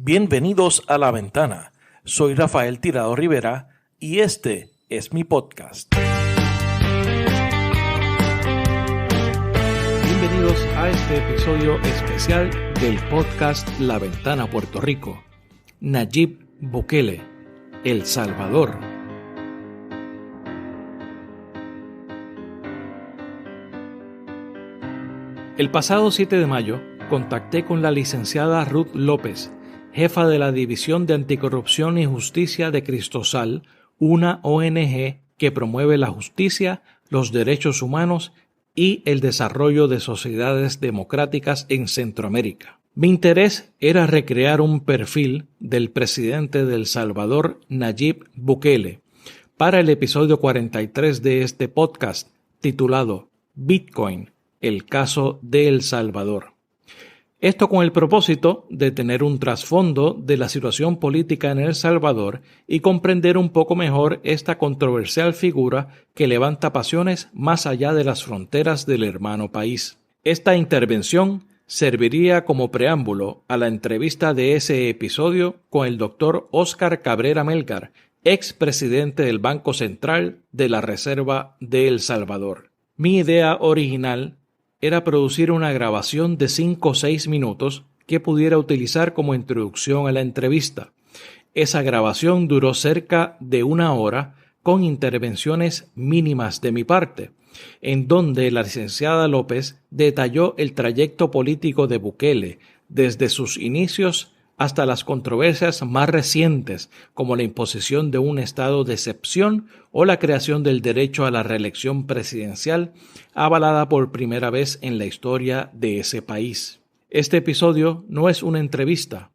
Bienvenidos a La Ventana. Soy Rafael Tirado Rivera y este es mi podcast. Bienvenidos a este episodio especial del podcast La Ventana Puerto Rico. Nayib Bukele, El Salvador. El pasado 7 de mayo contacté con la licenciada Ruth López, jefa de la División de Anticorrupción y Justicia de Cristosal, una ONG que promueve la justicia, los derechos humanos y el desarrollo de sociedades democráticas en Centroamérica. Mi interés era recrear un perfil del presidente de El Salvador, Nayib Bukele, para el episodio 43 de este podcast, titulado Bitcoin, el caso de El Salvador. Esto con el propósito de tener un trasfondo de la situación política en El Salvador y comprender un poco mejor esta controversial figura que levanta pasiones más allá de las fronteras del hermano país. Esta intervención serviría como preámbulo a la entrevista de ese episodio con el doctor Óscar Cabrera Melgar, expresidente del Banco Central de la Reserva de El Salvador. Mi idea original era producir una grabación de 5 o 6 minutos que pudiera utilizar como introducción a la entrevista. Esa grabación duró cerca de 1 hora con intervenciones mínimas de mi parte, en donde la licenciada López detalló el trayecto político de Bukele desde sus inicios hasta las controversias más recientes, como la imposición de un estado de excepción o la creación del derecho a la reelección presidencial, avalada por primera vez en la historia de ese país. Este episodio no es una entrevista,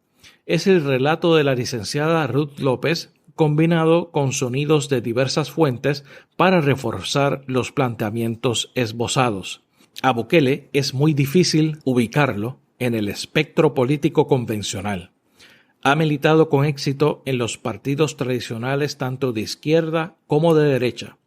es el relato de la licenciada Ruth López, combinado con sonidos de diversas fuentes para reforzar los planteamientos esbozados. A Bukele es muy difícil ubicarlo en el espectro político convencional. Ha militado con éxito en los partidos tradicionales tanto de izquierda como de derecha.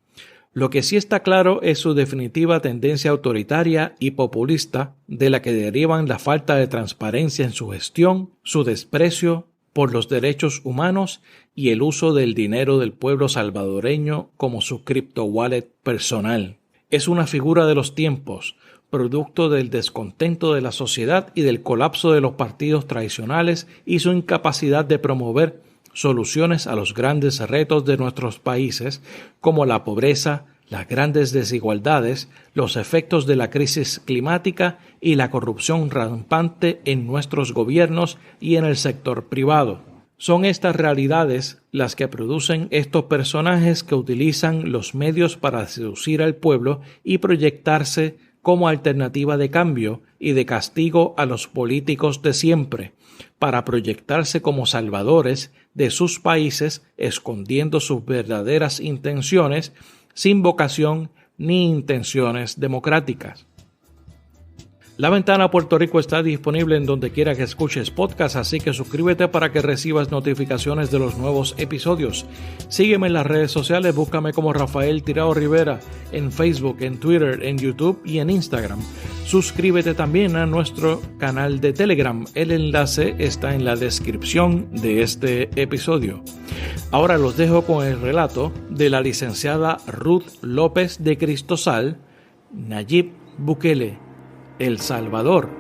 Lo que sí está claro es su definitiva tendencia autoritaria y populista, de la que derivan la falta de transparencia en su gestión, su desprecio por los derechos humanos y el uso del dinero del pueblo salvadoreño como su crypto wallet personal. Es una figura de los tiempos, producto del descontento de la sociedad y del colapso de los partidos tradicionales y su incapacidad de promover soluciones a los grandes retos de nuestros países, como la pobreza, las grandes desigualdades, los efectos de la crisis climática y la corrupción rampante en nuestros gobiernos y en el sector privado. Son estas realidades las que producen estos personajes que utilizan los medios para seducir al pueblo y proyectarse como alternativa de cambio y de castigo a los políticos de siempre, para proyectarse como salvadores de sus países, escondiendo sus verdaderas intenciones, sin vocación ni intenciones democráticas. La Ventana Puerto Rico está disponible en donde quiera que escuches podcast, así que suscríbete para que recibas notificaciones de los nuevos episodios. Sígueme en las redes sociales, búscame como Rafael Tirado Rivera en Facebook, en Twitter, en YouTube y en Instagram. Suscríbete también a nuestro canal de Telegram. El enlace está en la descripción de este episodio. Ahora los dejo con el relato de la licenciada Ruth López de Cristosal, Nayib Bukele, El Salvador.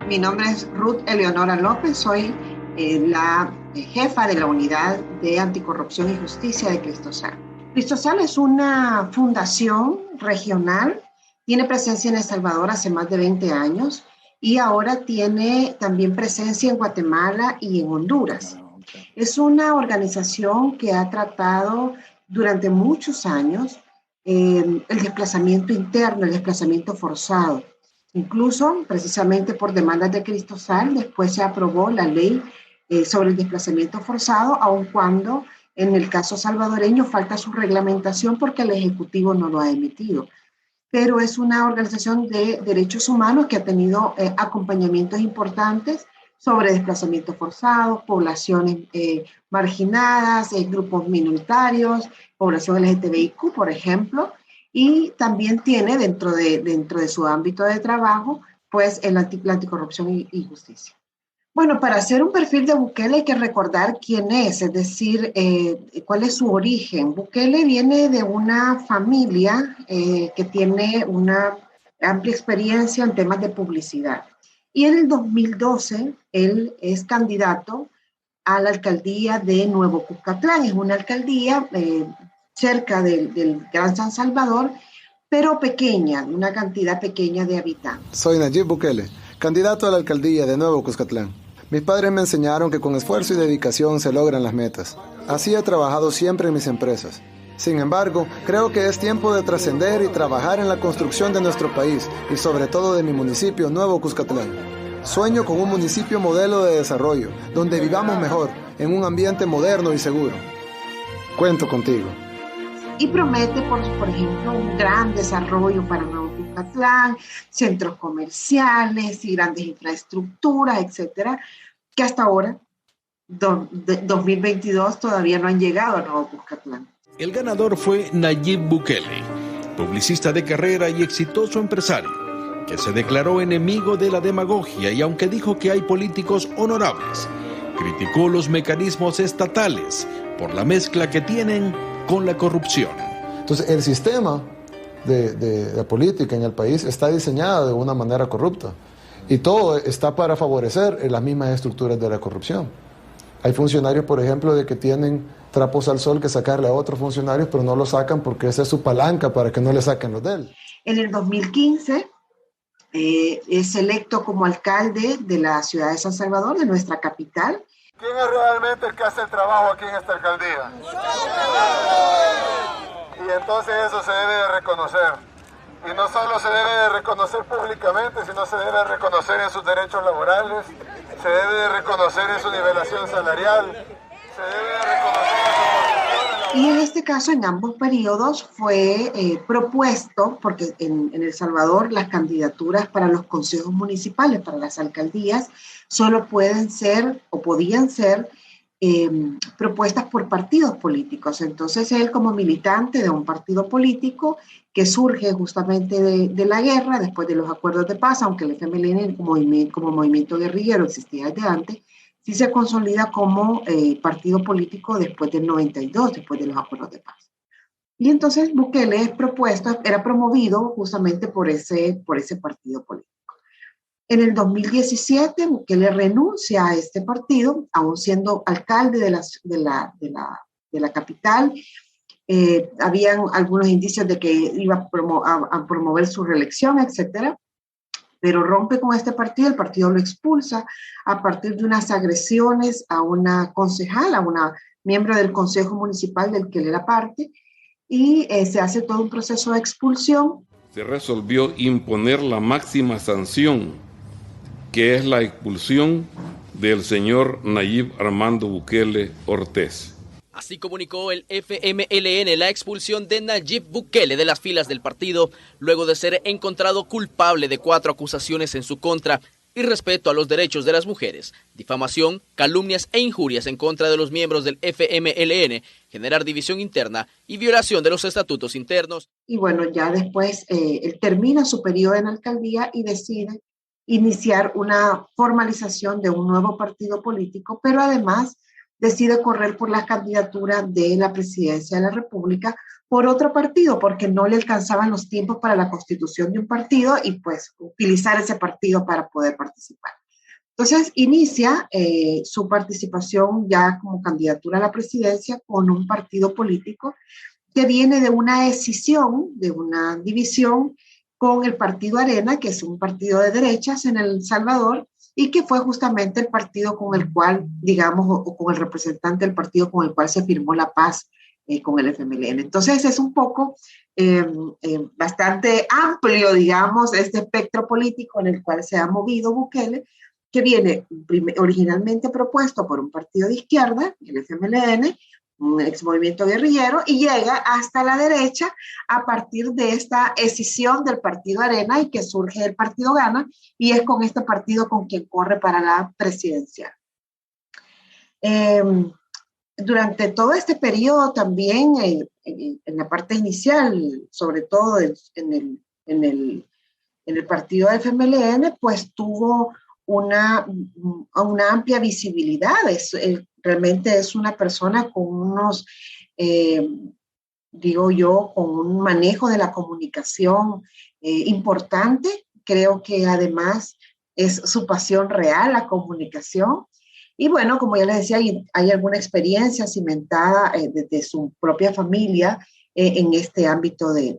Mi nombre es Ruth Eleonora López, soy la jefa de la Unidad de Anticorrupción y Justicia de Cristosal. Cristosal es una fundación regional, tiene presencia en El Salvador hace más de 20 años y ahora tiene también presencia en Guatemala y en Honduras. Es una organización que ha tratado durante muchos años el desplazamiento interno, el desplazamiento forzado. Incluso, precisamente por demandas de Cristosal, después se aprobó la ley sobre el desplazamiento forzado, aun cuando en el caso salvadoreño falta su reglamentación porque el Ejecutivo no lo ha emitido. Pero es una organización de derechos humanos que ha tenido acompañamientos importantes sobre desplazamiento forzado, poblaciones marginadas, grupos minoritarios, población LGTBIQ, por ejemplo, y también tiene dentro de su ámbito de trabajo pues la anticorrupción y justicia. Bueno, para hacer un perfil de Bukele hay que recordar quién es decir, cuál es su origen. Bukele viene de una familia que tiene una amplia experiencia en temas de publicidad. Y en el 2012, él es candidato a la alcaldía de Nuevo Cuscatlán. Es una alcaldía cerca del Gran San Salvador, pero pequeña, una cantidad pequeña de habitantes. Soy Nayib Bukele, candidato a la alcaldía de Nuevo Cuscatlán. Mis padres me enseñaron que con esfuerzo y dedicación se logran las metas. Así he trabajado siempre en mis empresas. Sin embargo, creo que es tiempo de trascender y trabajar en la construcción de nuestro país y sobre todo de mi municipio, Nuevo Cuscatlán. Sueño con un municipio modelo de desarrollo, donde vivamos mejor, en un ambiente moderno y seguro. Cuento contigo. Y promete, por ejemplo, un gran desarrollo para Nuevo Cuscatlán, centros comerciales y grandes infraestructuras, etcétera, que hasta ahora, 2022, todavía no han llegado a Nuevo Cuscatlán. El ganador fue Nayib Bukele, publicista de carrera y exitoso empresario, que se declaró enemigo de la demagogia y aunque dijo que hay políticos honorables, criticó los mecanismos estatales por la mezcla que tienen con la corrupción. Entonces, el sistema de política en el país está diseñado de una manera corrupta y todo está para favorecer las mismas estructuras de la corrupción. Hay funcionarios, por ejemplo, de que tienen trapos al sol que sacarle a otros funcionarios, pero no lo sacan porque esa es su palanca para que no le saquen los de él. En el 2015 es electo como alcalde de la ciudad de San Salvador, de nuestra capital. ¿Quién es realmente el que hace el trabajo aquí en esta alcaldía? Y entonces eso se debe de reconocer. Y no solo se debe de reconocer públicamente, sino se debe de reconocer en sus derechos laborales, se debe de reconocer en su nivelación salarial, se debe de reconocer en sus condiciones. Y en este caso, en ambos periodos, fue propuesto, porque en El Salvador las candidaturas para los consejos municipales, para las alcaldías, solo pueden ser o podían ser propuestas por partidos políticos. Entonces él, como militante de un partido político que surge justamente de la guerra, después de los acuerdos de paz, aunque el FMLN como movimiento guerrillero existía desde antes, sí se consolida como partido político después del 92, después de los acuerdos de paz. Y entonces Bukele era promovido justamente por ese partido político. En el 2017, Bukele renuncia a este partido, aún siendo alcalde de la capital. Habían algunos indicios de que iba a promover su reelección, etcétera, pero rompe con este partido, el partido lo expulsa a partir de unas agresiones a una concejal, a una miembro del Consejo Municipal del que él era parte, y se hace todo un proceso de expulsión. Se resolvió imponer la máxima sanción, que es la expulsión del señor Nayib Armando Bukele Ortiz. Así comunicó el FMLN la expulsión de Nayib Bukele de las filas del partido, luego de ser encontrado culpable de 4 acusaciones en su contra: irrespeto a los derechos de las mujeres, difamación, calumnias e injurias en contra de los miembros del FMLN, generar división interna y violación de los estatutos internos. Y bueno, ya después él termina su periodo en alcaldía y decide iniciar una formalización de un nuevo partido político, pero además decide correr por la candidatura de la presidencia de la República por otro partido, porque no le alcanzaban los tiempos para la constitución de un partido y pues utilizar ese partido para poder participar. Entonces inicia su participación ya como candidatura a la presidencia con un partido político que viene de una escisión, de una división con el Partido Arena, que es un partido de derechas en El Salvador, y que fue justamente el partido con el cual, digamos, o con el representante del partido con el cual se firmó la paz con el FMLN. Entonces es un poco bastante amplio, digamos, este espectro político en el cual se ha movido Bukele, que viene originalmente propuesto por un partido de izquierda, el FMLN, un ex movimiento guerrillero, y llega hasta la derecha a partir de esta escisión del Partido Arena y que surge el Partido Gana, y es con este partido con quien corre para la presidencia. Durante todo este periodo también, en la parte inicial, sobre todo en el partido FMLN, pues tuvo una amplia visibilidad. Realmente es una persona con unos, digo yo, con un manejo de la comunicación importante. Creo que además es su pasión real, la comunicación. Y bueno, como ya les decía, hay alguna experiencia cimentada desde su propia familia en este ámbito de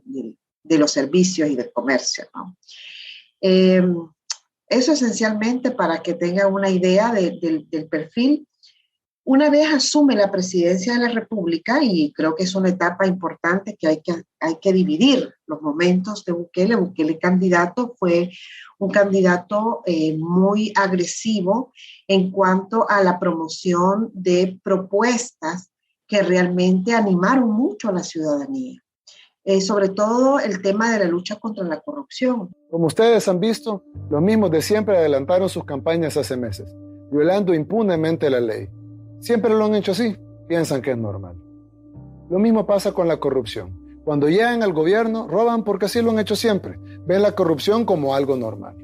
los servicios y del comercio, ¿no? Eso esencialmente para que tengan una idea del perfil. Una vez asume la presidencia de la República, y creo que es una etapa importante que hay que dividir los momentos de Bukele. Bukele candidato fue un candidato muy agresivo en cuanto a la promoción de propuestas que realmente animaron mucho a la ciudadanía. Sobre todo el tema de la lucha contra la corrupción. Como ustedes han visto, los mismos de siempre adelantaron sus campañas hace meses, violando impunemente la ley. Siempre lo han hecho así, piensan que es normal. Lo mismo pasa con la corrupción. Cuando llegan al gobierno, roban porque así lo han hecho siempre. Ven la corrupción como algo normal.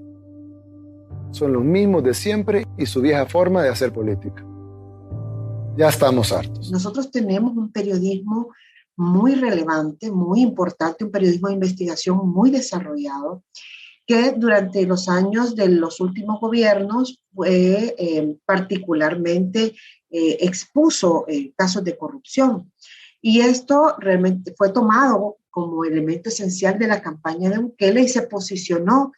Son los mismos de siempre y su vieja forma de hacer política. Ya estamos hartos. Nosotros tenemos un periodismo muy relevante, muy importante, un periodismo de investigación muy desarrollado, que durante los años de los últimos gobiernos fue particularmente expuso casos de corrupción. Y esto realmente fue tomado como elemento esencial de la campaña de Bukele y se posicionó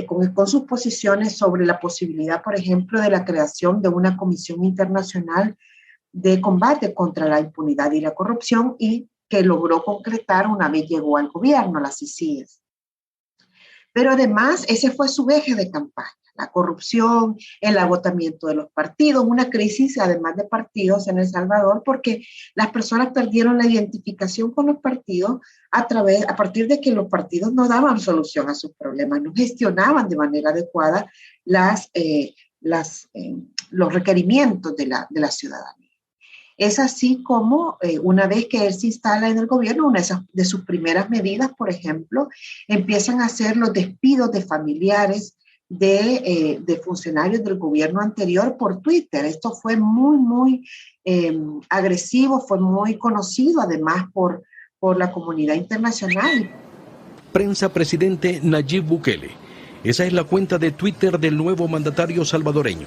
con sus posiciones sobre la posibilidad, por ejemplo, de la creación de una comisión internacional de combate contra la impunidad y la corrupción, y que logró concretar una vez llegó al gobierno, las CICIG. Pero además ese fue su eje de campaña, la corrupción, el agotamiento de los partidos, una crisis además de partidos en El Salvador, porque las personas perdieron la identificación con los partidos a partir de que los partidos no daban solución a sus problemas, no gestionaban de manera adecuada los requerimientos de la ciudadanía. Es así como una vez que él se instala en el gobierno, una de sus primeras medidas, por ejemplo, empiezan a hacer los despidos de familiares de funcionarios del gobierno anterior por Twitter. Esto fue muy, muy agresivo, fue muy conocido además por la comunidad internacional. Prensa Presidente Nayib Bukele. Esa es la cuenta de Twitter del nuevo mandatario salvadoreño.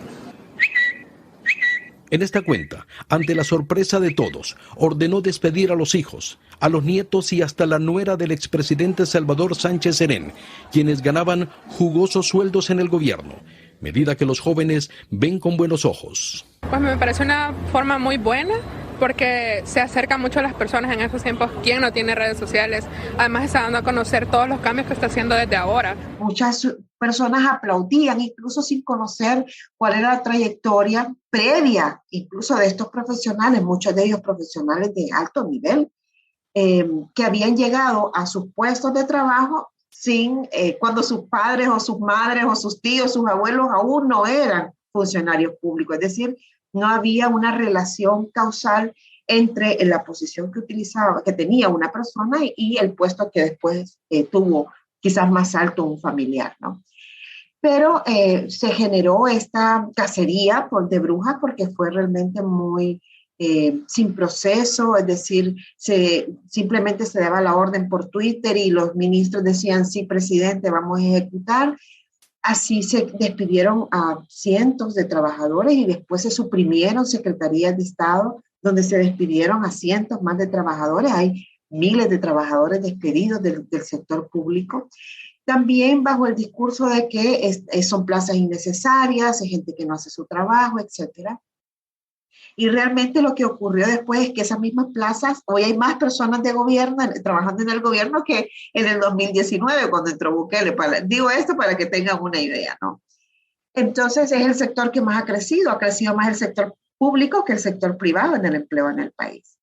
En esta cuenta, ante la sorpresa de todos, ordenó despedir a los hijos, a los nietos y hasta la nuera del expresidente Salvador Sánchez Serén, quienes ganaban jugosos sueldos en el gobierno, medida que los jóvenes ven con buenos ojos. Pues me parece una forma muy buena, porque se acerca mucho a las personas en estos tiempos. ¿Quién no tiene redes sociales? Además está dando a conocer todos los cambios que está haciendo desde ahora. Muchas personas aplaudían, incluso sin conocer cuál era la trayectoria previa, incluso de estos profesionales, muchos de ellos profesionales de alto nivel, que habían llegado a sus puestos de trabajo cuando sus padres o sus madres o sus tíos, sus abuelos aún no eran funcionarios públicos. Es decir, no había una relación causal entre la posición que tenía una persona y el puesto que después tuvo quizás más alto un familiar, ¿no? Pero se generó esta cacería de brujas porque fue realmente muy sin proceso, es decir, simplemente se daba la orden por Twitter y los ministros decían, sí, presidente, vamos a ejecutar. Así se despidieron a cientos de trabajadores y después se suprimieron secretarías de Estado donde se despidieron a cientos más de trabajadores. Hay miles de trabajadores despedidos del sector público. También bajo el discurso de que son plazas innecesarias, hay gente que no hace su trabajo, etcétera. Y realmente lo que ocurrió después es que esas mismas plazas, hoy hay más personas de gobierno trabajando en el gobierno que en el 2019 cuando entró Bukele. Digo esto para que tengan una idea, ¿no? Entonces es el sector que más ha crecido más el sector público que el sector privado en el empleo en el país.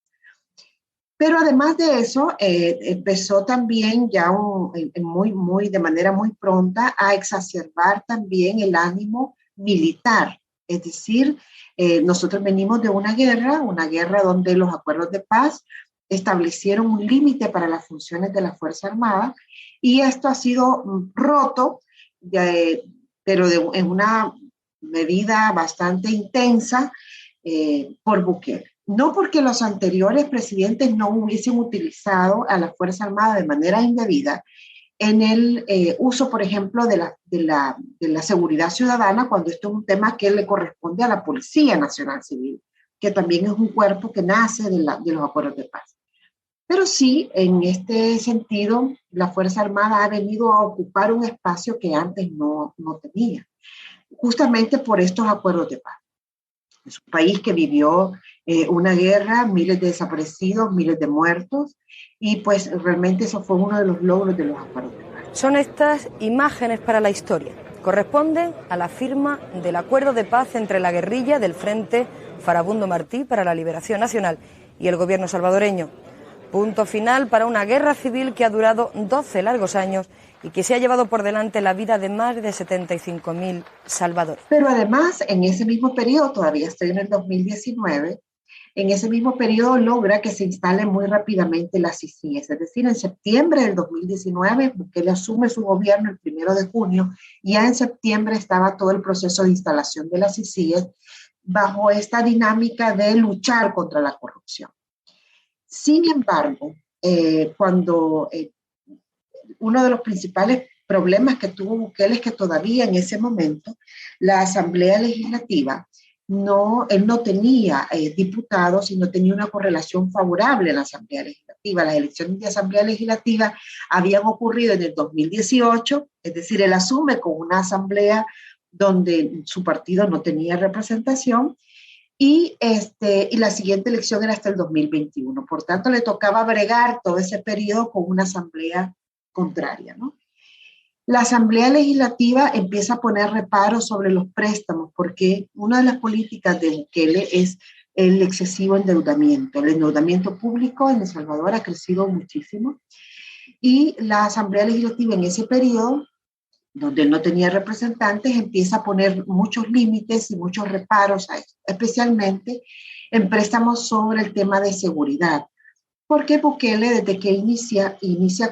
Pero además de eso, empezó también ya de manera muy pronta a exacerbar también el ánimo militar. Es decir, nosotros venimos de una guerra donde los acuerdos de paz establecieron un límite para las funciones de la Fuerza Armada y esto ha sido roto, en una medida bastante intensa por Bukele. No porque los anteriores presidentes no hubiesen utilizado a la Fuerza Armada de manera indebida en el uso, por ejemplo, de la seguridad ciudadana, cuando esto es un tema que le corresponde a la Policía Nacional Civil, que también es un cuerpo que nace de los acuerdos de paz. Pero sí, en este sentido, la Fuerza Armada ha venido a ocupar un espacio que antes no tenía, justamente por estos acuerdos de paz. Es un país que vivió una guerra, miles de desaparecidos, miles de muertos, y pues realmente eso fue uno de los logros de los acuerdos de paz. Son estas imágenes para la historia. Corresponden a la firma del acuerdo de paz entre la guerrilla del Frente Farabundo Martí para la Liberación Nacional y el gobierno salvadoreño. Punto final para una guerra civil que ha durado 12 largos años y que se ha llevado por delante la vida de más de 75.000 salvadoreños. Pero además, en ese mismo periodo, todavía estoy en el 2019, en ese mismo periodo logra que se instalen muy rápidamente las CICIES. Es decir, en septiembre del 2019, Bukele asume su gobierno el 1 de junio, y ya en septiembre estaba todo el proceso de instalación de las CICIES bajo esta dinámica de luchar contra la corrupción. Sin embargo, uno de los principales problemas que tuvo Bukele es que todavía en ese momento la Asamblea Legislativa, él no tenía diputados y no tenía una correlación favorable en la Asamblea Legislativa. Las elecciones de Asamblea Legislativa habían ocurrido en el 2018, es decir, él asume con una asamblea donde su partido no tenía representación, y la siguiente elección era hasta el 2021. Por tanto, le tocaba bregar todo ese periodo con una asamblea contraria, ¿no? La Asamblea Legislativa empieza a poner reparos sobre los préstamos porque una de las políticas de Bukele es el excesivo endeudamiento. El endeudamiento público en El Salvador ha crecido muchísimo y la Asamblea Legislativa en ese periodo, donde no tenía representantes, empieza a poner muchos límites y muchos reparos a esto, especialmente en préstamos sobre el tema de seguridad. Porque Bukele, desde que inicia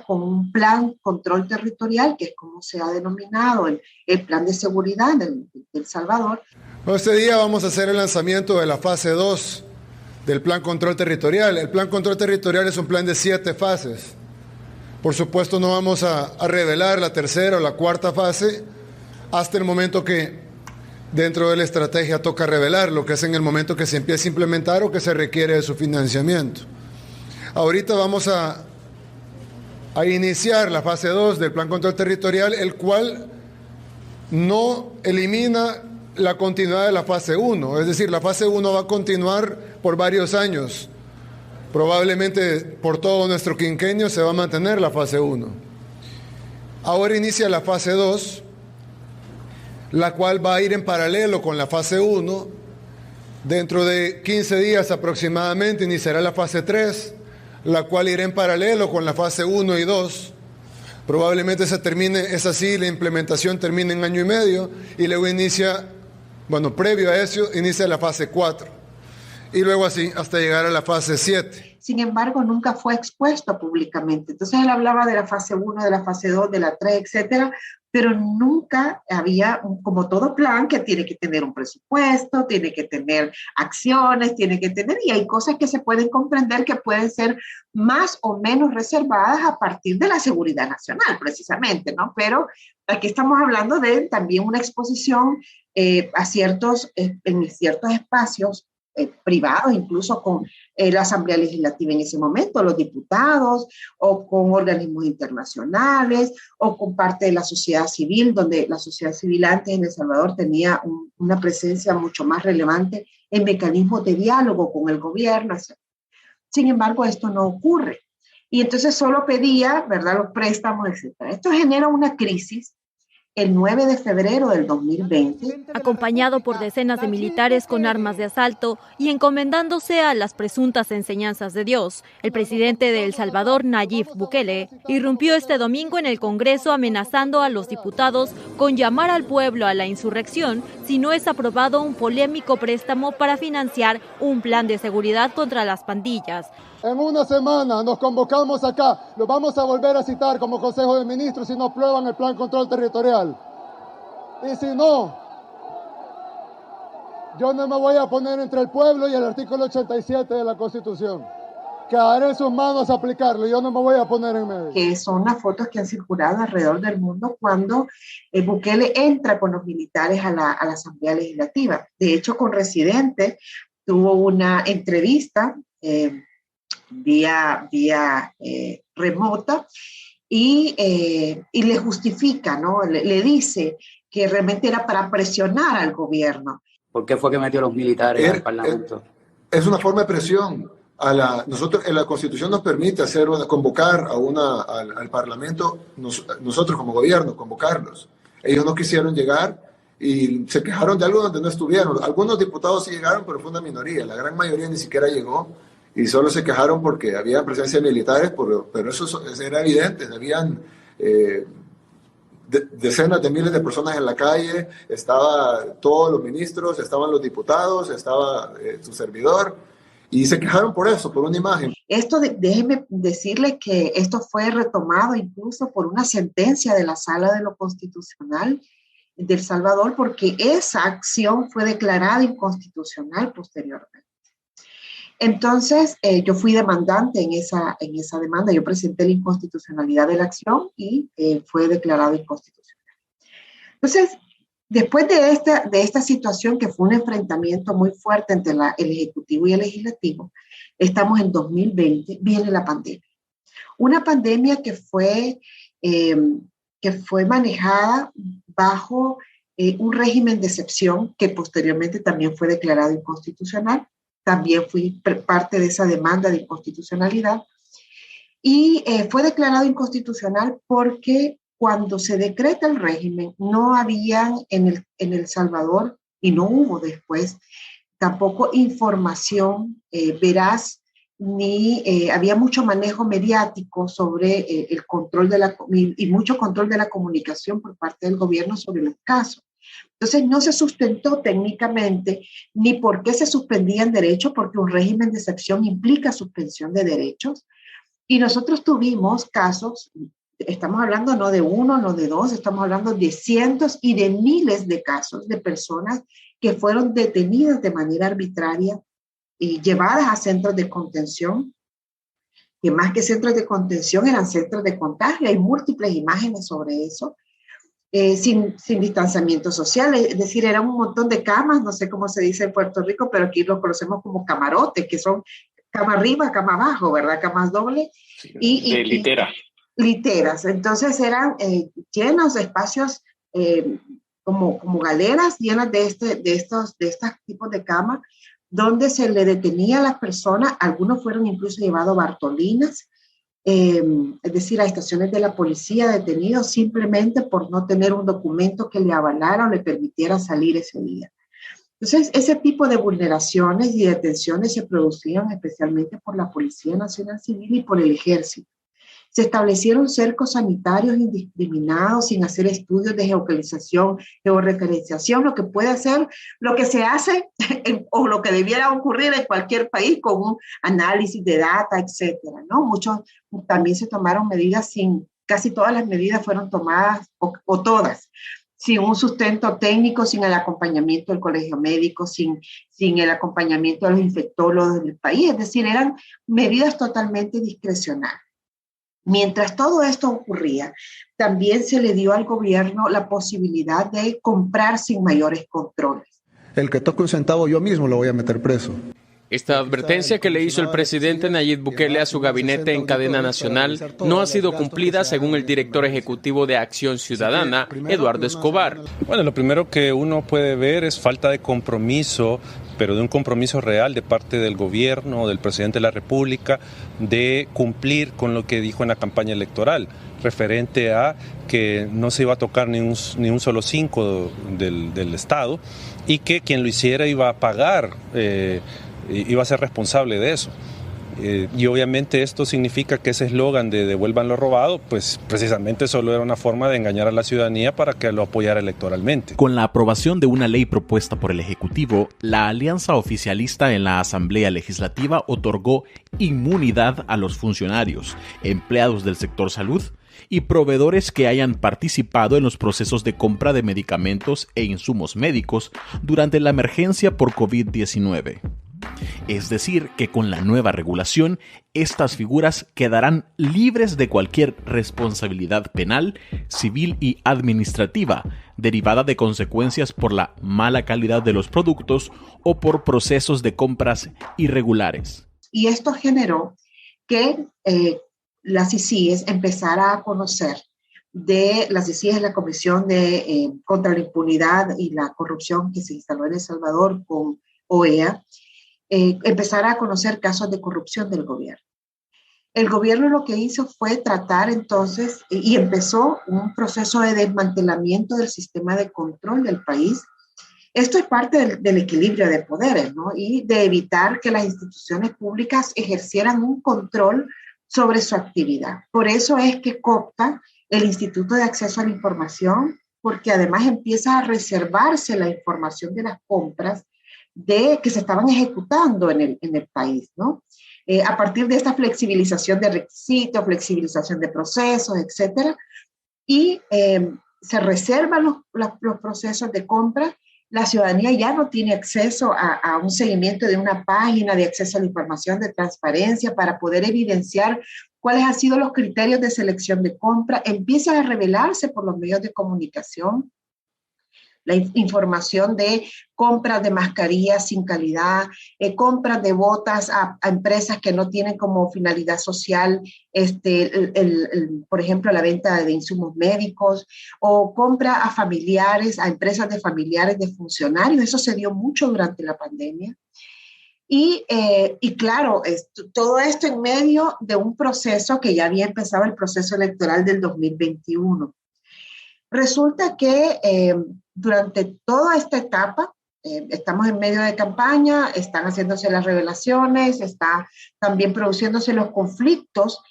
con un plan control territorial, que es como se ha denominado el plan de seguridad de El Salvador. Este día vamos a hacer el lanzamiento de la fase 2 del plan control territorial. El plan control territorial es un plan de 7 fases. Por supuesto, no vamos a revelar la tercera o la cuarta fase hasta el momento que dentro de la estrategia toca revelar, lo que es en el momento que se empiece a implementar o que se requiere de su financiamiento. Ahorita vamos a iniciar la fase 2 del plan control territorial, el cual no elimina la continuidad de la fase 1. Es decir, la fase 1 va a continuar por varios años. Probablemente por todo nuestro quinquenio se va a mantener la fase 1. Ahora inicia la fase 2, la cual va a ir en paralelo con la fase 1. Dentro de 15 días aproximadamente iniciará la fase 3, la cual irá en paralelo con la fase 1 y 2. Probablemente la implementación termine en 1 año y medio, y luego previo a eso, inicia la fase 4. Y luego así hasta llegar a la fase 7. Sin embargo, nunca fue expuesto públicamente. Entonces él hablaba de la fase 1, de la fase 2, de la 3, etcétera, pero nunca había, como todo plan, que tiene que tener un presupuesto, tiene que tener acciones, y hay cosas que se pueden comprender que pueden ser más o menos reservadas a partir de la seguridad nacional, precisamente, ¿no? Pero aquí estamos hablando de también una exposición en ciertos espacios privados, incluso con la Asamblea Legislativa en ese momento, los diputados, o con organismos internacionales, o con parte de la sociedad civil, donde la sociedad civil antes en El Salvador tenía una presencia mucho más relevante en mecanismos de diálogo con el gobierno, etc. Sin embargo, esto no ocurre. Y entonces solo pedía, ¿verdad?, los préstamos, etc. Esto genera una crisis. El 9 de febrero del 2020, acompañado por decenas de militares con armas de asalto y encomendándose a las presuntas enseñanzas de Dios, el presidente de El Salvador, Nayib Bukele, irrumpió este domingo en el Congreso amenazando a los diputados con llamar al pueblo a la insurrección si no es aprobado un polémico préstamo para financiar un plan de seguridad contra las pandillas. En una semana nos convocamos acá, lo vamos a volver a citar como Consejo de Ministros si no aprueban el Plan Control Territorial. Y si no, yo no me voy a poner entre el pueblo y el artículo 87 de la Constitución. Quedaré en sus manos aplicarlo, yo no me voy a poner en medio. Que son las fotos que han circulado alrededor del mundo cuando Bukele entra con los militares a la Asamblea Legislativa. De hecho, con Residente tuvo una entrevista vía remota y le justifica, ¿no? Le dice que realmente era para presionar al gobierno. ¿Por qué fue que metió a los militares al Parlamento? Es una forma de presión. Nosotros, en la Constitución nos permite convocar al Parlamento, nosotros como gobierno, convocarlos. Ellos no quisieron llegar y se quejaron de algo donde no estuvieron. Algunos diputados sí llegaron, pero fue una minoría. La gran mayoría ni siquiera llegó y solo se quejaron porque había presencia de militares, pero eso era evidente. Habían decenas de miles de personas en la calle, estaban todos los ministros, estaban los diputados, estaba su servidor. Y se quejaron por eso, por una imagen. Déjeme decirle que esto fue retomado incluso por una sentencia de la Sala de lo Constitucional de El Salvador, porque esa acción fue declarada inconstitucional posteriormente. Entonces, yo fui demandante en esa demanda. Yo presenté la inconstitucionalidad de la acción y fue declarado inconstitucional. Entonces, después de esta situación, que fue un enfrentamiento muy fuerte entre el Ejecutivo y el Legislativo, estamos en 2020, viene la pandemia. Una pandemia que fue manejada bajo un régimen de excepción que posteriormente también fue declarado inconstitucional. También fui parte de esa demanda de inconstitucionalidad. Y fue declarado inconstitucional porque cuando se decreta el régimen, no había en El Salvador, y no hubo después, tampoco información veraz, ni había mucho manejo mediático sobre el control y mucho control de la comunicación por parte del gobierno sobre los casos. Entonces no se sustentó técnicamente ni por qué se suspendían derechos, porque un régimen de excepción implica suspensión de derechos. Y nosotros tuvimos casos. Estamos hablando no de uno, no de dos, estamos hablando de cientos y de miles de casos de personas que fueron detenidas de manera arbitraria y llevadas a centros de contención, que más que centros de contención eran centros de contagio. Hay múltiples imágenes sobre eso, sin distanciamiento social, es decir, era un montón de camas, no sé cómo se dice en Puerto Rico, pero aquí lo conocemos como camarotes, que son cama arriba, cama abajo, ¿verdad? Camas dobles. Sí, de litera. Literas, entonces eran llenos de espacios como galeras llenas de estos tipos de camas, donde se le detenía a las personas. Algunos fueron incluso llevados a Bartolinas, es decir, a estaciones de la policía, detenidos simplemente por no tener un documento que le avalara o le permitiera salir ese día. Entonces, ese tipo de vulneraciones y detenciones se producían especialmente por la Policía Nacional Civil y por el Ejército. Se establecieron cercos sanitarios indiscriminados sin hacer estudios de geolocalización, georreferenciación, lo que se hace o lo que debiera ocurrir en cualquier país con un análisis de data, etcétera, ¿no? También se tomaron medidas casi todas las medidas fueron tomadas, o todas, sin un sustento técnico, sin el acompañamiento del colegio médico, sin el acompañamiento de los infectólogos del país. Es decir, eran medidas totalmente discrecionales. Mientras todo esto ocurría, también se le dio al gobierno la posibilidad de comprar sin mayores controles. El que toque un centavo yo mismo lo voy a meter preso. Esta advertencia que le hizo el presidente Nayib Bukele a su gabinete en cadena nacional no ha sido cumplida, según el director ejecutivo de Acción Ciudadana, Eduardo Escobar. Bueno, lo primero que uno puede ver es falta de compromiso, pero de un compromiso real de parte del gobierno, del presidente de la República, de cumplir con lo que dijo en la campaña electoral, referente a que no se iba a tocar ni un solo 5 del Estado, y que quien lo hiciera iba a pagar, iba a ser responsable de eso. Y obviamente esto significa que ese eslogan de devuelvan lo robado, pues precisamente solo era una forma de engañar a la ciudadanía para que lo apoyara electoralmente. Con la aprobación de una ley propuesta por el Ejecutivo, la alianza oficialista en la Asamblea Legislativa otorgó inmunidad a los funcionarios, empleados del sector salud y proveedores que hayan participado en los procesos de compra de medicamentos e insumos médicos durante la emergencia por COVID-19. Es decir, que con la nueva regulación, estas figuras quedarán libres de cualquier responsabilidad penal, civil y administrativa, derivada de consecuencias por la mala calidad de los productos o por procesos de compras irregulares. Y esto generó que las ICIES empezara a conocer de las ICIES, la Comisión contra la Impunidad y la Corrupción que se instaló en El Salvador con OEA, empezar a conocer casos de corrupción del gobierno. El gobierno lo que hizo fue tratar entonces, y empezó un proceso de desmantelamiento del sistema de control del país. Esto es parte del equilibrio de poderes, ¿no? Y de evitar que las instituciones públicas ejercieran un control sobre su actividad. Por eso es que coopta el Instituto de Acceso a la Información, porque además empieza a reservarse la información de las compras que se estaban ejecutando en el país, ¿no? A partir de esta flexibilización de requisitos, flexibilización de procesos, etcétera, y se reservan los procesos de compra. La ciudadanía ya no tiene acceso a un seguimiento de una página de acceso a la información, de transparencia, para poder evidenciar cuáles han sido los criterios de selección de compra. Empieza a revelarse por los medios de comunicación la información de compras de mascarillas sin calidad, compras de botas a empresas que no tienen como finalidad social, por ejemplo, la venta de insumos médicos, o compra a familiares, a empresas de familiares de funcionarios. Eso se dio mucho durante la pandemia. Y claro, todo esto en medio de un proceso que ya había empezado, el proceso electoral del 2021. Resulta que durante toda esta etapa, estamos en medio de campaña, están haciéndose las revelaciones, está también produciéndose los conflictos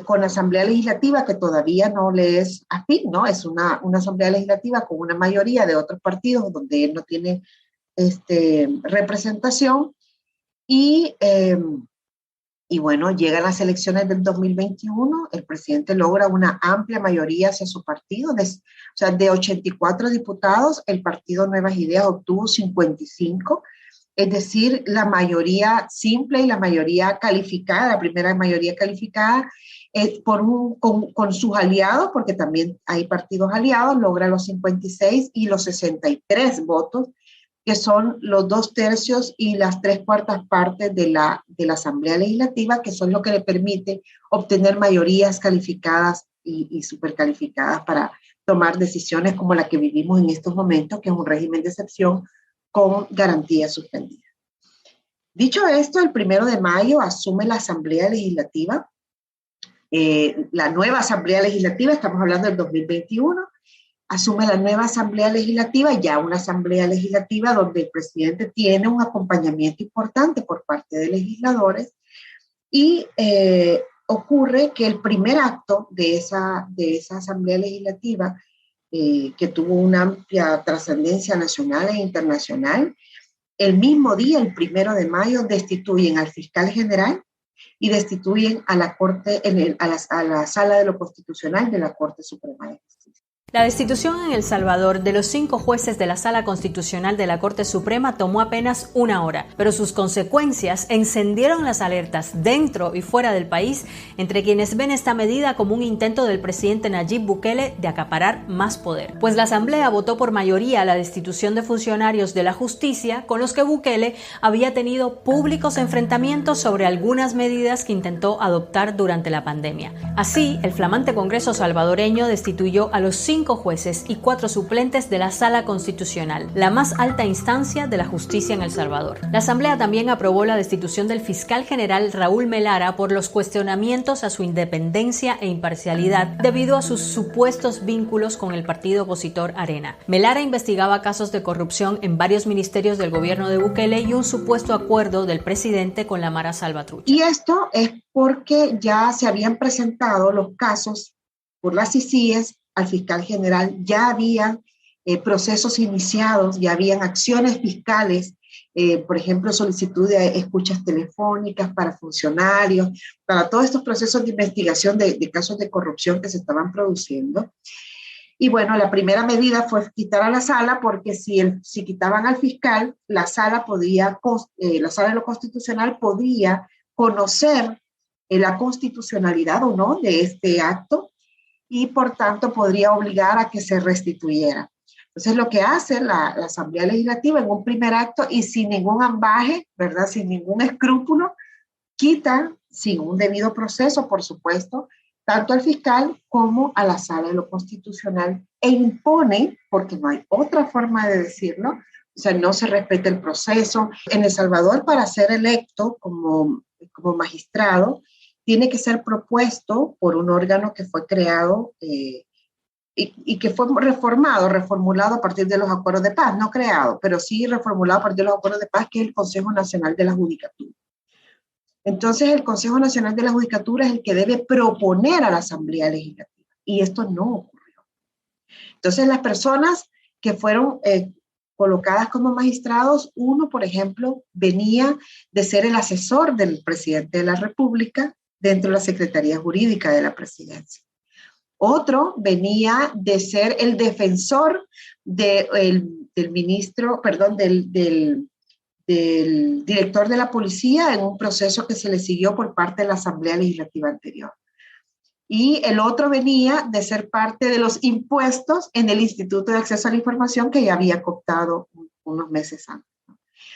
con la Asamblea Legislativa, que todavía no le es afín, ¿no? Es una Asamblea Legislativa con una mayoría de otros partidos donde él no tiene representación. Y bueno, llegan las elecciones del 2021, el presidente logra una amplia mayoría hacia su partido, de 84 diputados, el partido Nuevas Ideas obtuvo 55, es decir, la mayoría simple y la mayoría calificada, la primera mayoría calificada, con sus aliados, porque también hay partidos aliados, logra los 56 y los 63 votos, que son los 2/3 y las 3/4 partes de la Asamblea Legislativa, que son lo que le permite obtener mayorías calificadas y supercalificadas para tomar decisiones como la que vivimos en estos momentos, que es un régimen de excepción con garantías suspendidas. Dicho esto, el 1 de mayo asume la Asamblea Legislativa, la nueva Asamblea Legislativa, estamos hablando del 2021, asume la nueva Asamblea Legislativa, ya una Asamblea Legislativa donde el presidente tiene un acompañamiento importante por parte de legisladores, y ocurre que el primer acto de esa Asamblea Legislativa, que tuvo una amplia trascendencia nacional e internacional, el mismo día, el 1 de mayo, destituyen al fiscal general y destituyen a la Corte, a la Sala de lo Constitucional de la Corte Suprema de Justicia. La destitución en El Salvador de los 5 jueces de la Sala Constitucional de la Corte Suprema tomó apenas 1 hora, pero sus consecuencias encendieron las alertas dentro y fuera del país entre quienes ven esta medida como un intento del presidente Nayib Bukele de acaparar más poder. Pues la Asamblea votó por mayoría la destitución de funcionarios de la justicia con los que Bukele había tenido públicos enfrentamientos sobre algunas medidas que intentó adoptar durante la pandemia. Así, el flamante Congreso salvadoreño destituyó a los 5 5 jueces y 4 suplentes de la Sala Constitucional, la más alta instancia de la justicia en El Salvador. La Asamblea también aprobó la destitución del fiscal general Raúl Melara por los cuestionamientos a su independencia e imparcialidad debido a sus supuestos vínculos con el partido opositor Arena. Melara investigaba casos de corrupción en varios ministerios del gobierno de Bukele y un supuesto acuerdo del presidente con la Mara Salvatrucha. Y esto es porque ya se habían presentado los casos por las CICIES al fiscal general, ya habían procesos iniciados, ya habían acciones fiscales, por ejemplo, solicitud de escuchas telefónicas para funcionarios, para todos estos procesos de investigación de casos de corrupción que se estaban produciendo. Y bueno, la primera medida fue quitar a la sala, porque si quitaban al fiscal, la sala de lo constitucional podía conocer la constitucionalidad o no de este acto y por tanto podría obligar a que se restituyera. Entonces lo que hace la Asamblea Legislativa en un primer acto y sin ningún ambaje, ¿verdad? Sin ningún escrúpulo, quita, sin un debido proceso, por supuesto, tanto al fiscal como a la Sala de lo Constitucional e impone, porque no hay otra forma de decirlo, o sea, no se respeta el proceso. En El Salvador, para ser electo como magistrado, tiene que ser propuesto por un órgano que fue creado y que fue reformulado a partir de los acuerdos de paz, no creado, pero sí reformulado a partir de los acuerdos de paz, que es el Consejo Nacional de la Judicatura. Entonces, el Consejo Nacional de la Judicatura es el que debe proponer a la Asamblea Legislativa, y esto no ocurrió. Entonces, las personas que fueron colocadas como magistrados, uno, por ejemplo, venía de ser el asesor del presidente de la República dentro de la Secretaría Jurídica de la Presidencia. Otro venía de ser el defensor del director de la policía en un proceso que se le siguió por parte de la Asamblea Legislativa anterior. Y el otro venía de ser parte de los impuestos en el Instituto de Acceso a la Información que ya había cooptado unos meses antes.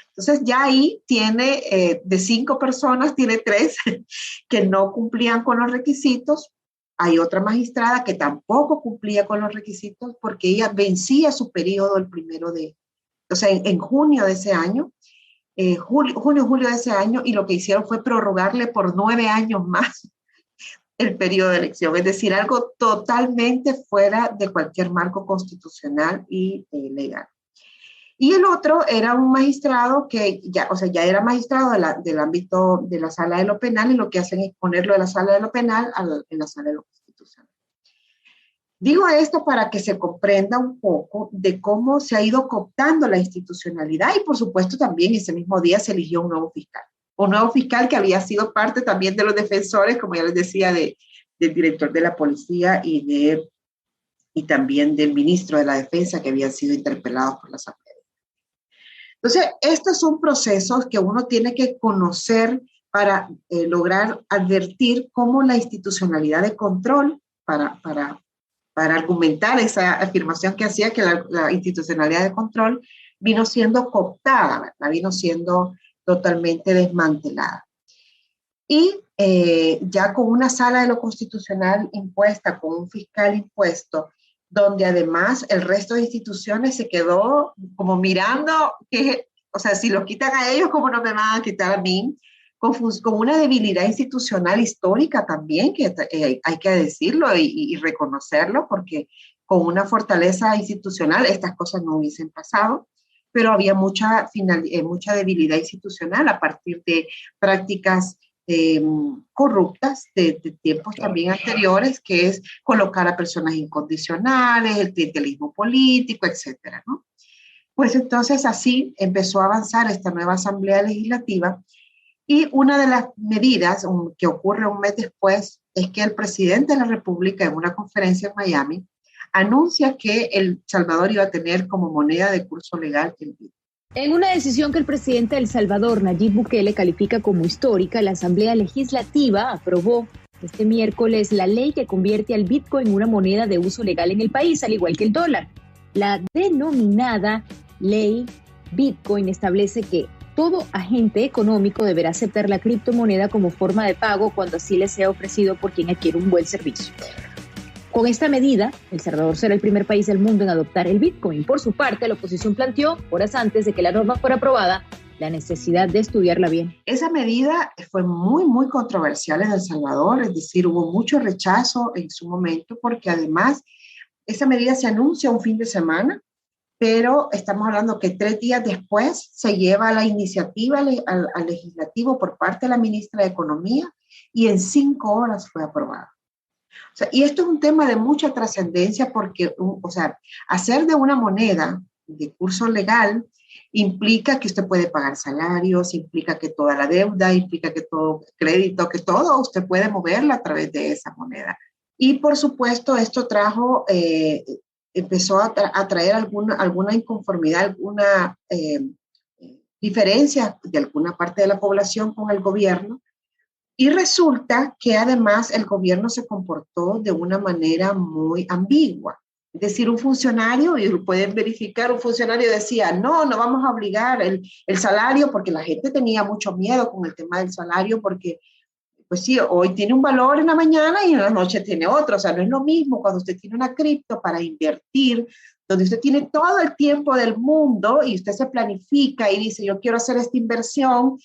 Entonces ya ahí tiene, de 5 personas, tiene 3 que no cumplían con los requisitos. Hay otra magistrada que tampoco cumplía con los requisitos porque ella vencía su periodo en junio de ese año, julio de ese año, y lo que hicieron fue prorrogarle por 9 años más el periodo de elección, es decir, algo totalmente fuera de cualquier marco constitucional y legal. Y el otro era un magistrado que ya era magistrado del ámbito de la Sala de lo Penal, y lo que hacen es ponerlo de la Sala de lo Penal en la Sala de lo Constitucional. Digo esto para que se comprenda un poco de cómo se ha ido cooptando la institucionalidad, y por supuesto también ese mismo día se eligió un nuevo fiscal que había sido parte también de los defensores, como ya les decía, del director de la policía y también del ministro de la Defensa, que habían sido interpelados por la Asamblea. Entonces, estos son procesos que uno tiene que conocer para lograr advertir cómo la institucionalidad de control, para argumentar esa afirmación que hacía que la institucionalidad de control vino siendo cooptada, ¿verdad? Vino siendo totalmente desmantelada. Y ya con una Sala de lo Constitucional impuesta, con un fiscal impuesto, donde además el resto de instituciones se quedó como mirando, si los quitan a ellos, ¿cómo no me van a quitar a mí? Con una debilidad institucional histórica también, que hay que decirlo y reconocerlo, porque con una fortaleza institucional estas cosas no hubiesen pasado, pero había mucha debilidad institucional a partir de prácticas corruptas de tiempos también anteriores, que es colocar a personas incondicionales, el clientelismo político, etcétera, ¿no? Pues entonces así empezó a avanzar esta nueva Asamblea Legislativa, y una de las medidas que ocurre un mes después es que el presidente de la República, en una conferencia en Miami, anuncia que El Salvador iba a tener como moneda de curso legal el Bitcoin. En una decisión que el presidente de El Salvador, Nayib Bukele, califica como histórica, la Asamblea Legislativa aprobó este miércoles la ley que convierte al Bitcoin en una moneda de uso legal en el país, al igual que el dólar. La denominada Ley Bitcoin establece que todo agente económico deberá aceptar la criptomoneda como forma de pago cuando así le sea ofrecido por quien adquiere un buen servicio. Con esta medida, El Salvador será el primer país del mundo en adoptar el Bitcoin. Por su parte, la oposición planteó, horas antes de que la norma fuera aprobada, la necesidad de estudiarla bien. Esa medida fue muy controversial en El Salvador, es decir, hubo mucho rechazo en su momento, porque además esa medida se anuncia un fin de semana, pero estamos hablando que 3 días después se lleva la iniciativa al legislativo por parte de la ministra de Economía y en 5 horas fue aprobada. O sea, y esto es un tema de mucha trascendencia porque, hacer de una moneda de curso legal implica que usted puede pagar salarios, implica que toda la deuda, implica que todo crédito, que todo usted puede moverla a través de esa moneda. Y por supuesto esto empezó a traer alguna inconformidad, alguna diferencia de alguna parte de la población con el gobierno. Y resulta que además el gobierno se comportó de una manera muy ambigua. Es decir, un funcionario, y lo pueden verificar, un funcionario decía, no vamos a obligar el salario, porque la gente tenía mucho miedo con el tema del salario, porque pues sí, hoy tiene un valor en la mañana y en la noche tiene otro. O sea, no es lo mismo cuando usted tiene una cripto para invertir, donde usted tiene todo el tiempo del mundo y usted se planifica y dice, yo quiero hacer esta inversión.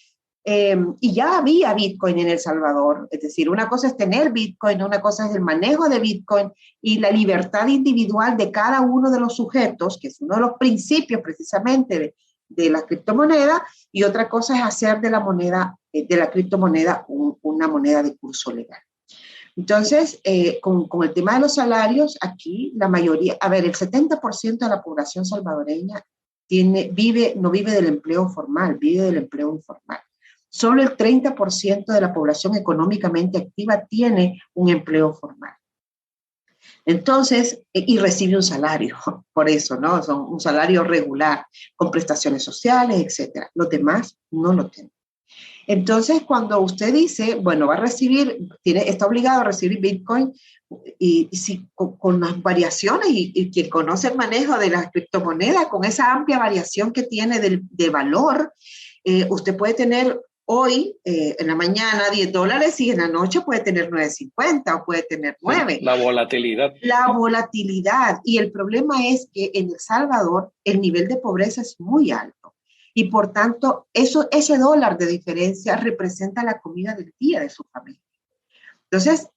Y ya había Bitcoin en El Salvador. Es decir, una cosa es tener Bitcoin, una cosa es el manejo de Bitcoin y la libertad individual de cada uno de los sujetos, que es uno de los principios precisamente de la criptomoneda, y otra cosa es hacer de la criptomoneda una moneda de curso legal. Entonces, con el tema de los salarios, aquí la mayoría, el 70% de la población salvadoreña no vive del empleo formal, vive del empleo informal. Solo el 30% de la población económicamente activa tiene un empleo formal. Entonces, y recibe un salario, por eso, ¿no? Son un salario regular, con prestaciones sociales, etcétera. Los demás no lo tienen. Entonces, cuando usted dice, bueno, va a recibir, está obligado a recibir Bitcoin, y si con las variaciones, y quien conoce el manejo de la criptomoneda, con esa amplia variación que tiene de valor, usted puede tener hoy, en la mañana, $10 y en la noche puede tener 9.50 o puede tener 9. La volatilidad. La volatilidad. Y el problema es que en El Salvador el nivel de pobreza es muy alto. Y por tanto, ese dólar de diferencia representa la comida del día de su familia. Entonces,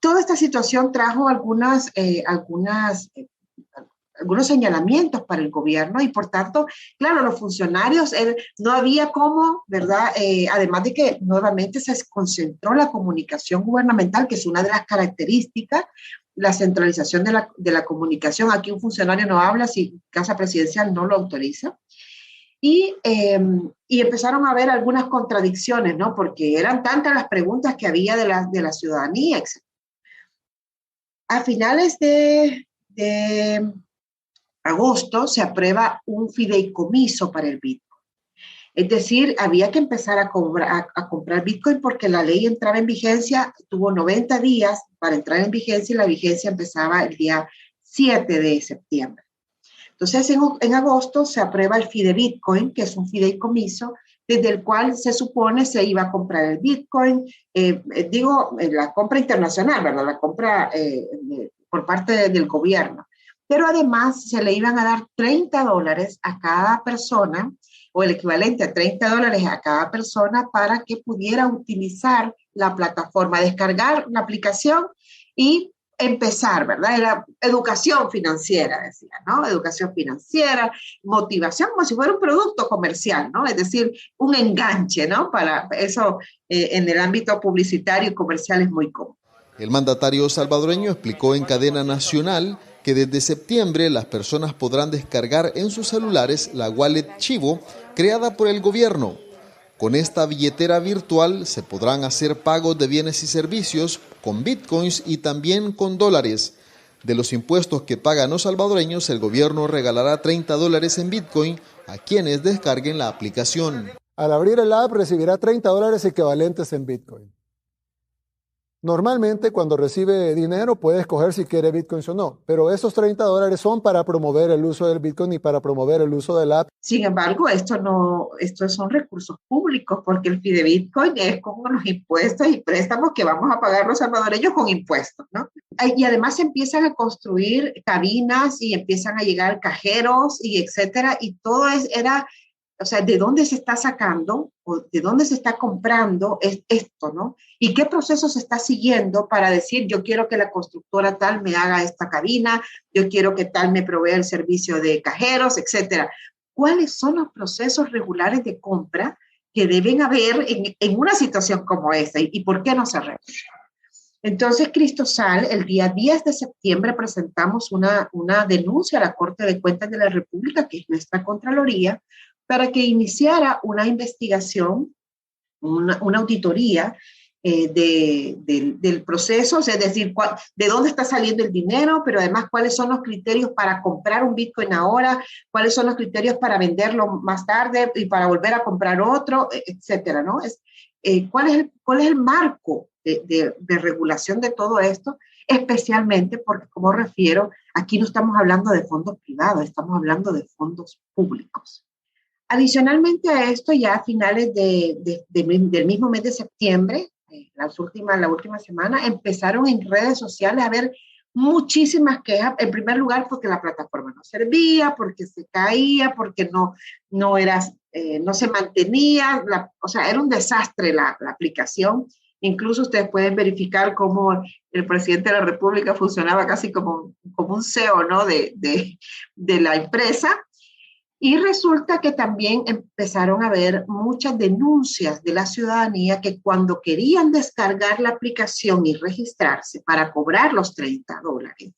toda esta situación trajo algunos señalamientos para el gobierno y por tanto, claro, los funcionarios, no había cómo, ¿verdad? Además de que nuevamente se concentró la comunicación gubernamental, que es una de las características, la centralización de la comunicación. Aquí un funcionario no habla si Casa Presidencial no lo autoriza. Y empezaron a haber algunas contradicciones, ¿no? Porque eran tantas las preguntas que había de la ciudadanía, etc. A finales de agosto se aprueba un fideicomiso para el Bitcoin. Es decir, había que empezar a comprar Bitcoin porque la ley entraba en vigencia, tuvo 90 días para entrar en vigencia y la vigencia empezaba el día 7 de septiembre. Entonces, en agosto se aprueba el Fidebitcoin, que es un fideicomiso, desde el cual se supone se iba a comprar el Bitcoin, la compra internacional, ¿verdad? La compra por parte del gobierno. Pero además se le iban a dar $30 a cada persona, o el equivalente a $30 a cada persona para que pudiera utilizar la plataforma, descargar la aplicación y empezar, ¿verdad? Era educación financiera, decía, ¿no? Educación financiera, motivación, como si fuera un producto comercial, ¿no? Es decir, un enganche, ¿no? Para eso en el ámbito publicitario y comercial es muy común. El mandatario salvadoreño explicó en cadena nacional que desde septiembre las personas podrán descargar en sus celulares la wallet Chivo creada por el gobierno. Con esta billetera virtual se podrán hacer pagos de bienes y servicios con bitcoins y también con dólares. De los impuestos que pagan los salvadoreños, el gobierno regalará $30 en bitcoin a quienes descarguen la aplicación. Al abrir el app recibirá $30 equivalentes en bitcoin. Normalmente cuando recibe dinero puede escoger si quiere bitcoins o no, pero esos $30 son para promover el uso del bitcoin y para promover el uso del app. Sin embargo, estos son recursos públicos porque el fidebitcoin es como los impuestos y préstamos que vamos a pagar los salvadoreños con impuestos, ¿no? Y además se empiezan a construir cabinas y empiezan a llegar cajeros y etcétera, y todo era... O sea, ¿de dónde se está sacando o de dónde se está comprando esto, ¿no? ¿Y qué proceso se está siguiendo para decir, yo quiero que la constructora tal me haga esta cabina, yo quiero que tal me provea el servicio de cajeros, etcétera? ¿Cuáles son los procesos regulares de compra que deben haber en una situación como esta? ¿Y por qué no se realizan? Entonces, Cristosal, el día 10 de septiembre presentamos una denuncia a la Corte de Cuentas de la República, que es nuestra Contraloría, para que iniciara una investigación, una auditoría del proceso, es decir, de dónde está saliendo el dinero, pero además cuáles son los criterios para comprar un Bitcoin ahora, cuáles son los criterios para venderlo más tarde y para volver a comprar otro, etcétera, ¿no? ¿Cuál es el marco de regulación de todo esto? Especialmente porque, como refiero, aquí no estamos hablando de fondos privados, estamos hablando de fondos públicos. Adicionalmente a esto, ya a finales del mismo mes de septiembre, la última semana, empezaron en redes sociales a haber muchísimas quejas. En primer lugar, porque la plataforma no servía, porque se caía, porque no se mantenía. O sea, era un desastre la aplicación. Incluso ustedes pueden verificar cómo el presidente de la República funcionaba casi como un CEO, ¿no? de la empresa. Y resulta que también empezaron a haber muchas denuncias de la ciudadanía que cuando querían descargar la aplicación y registrarse para cobrar los $30,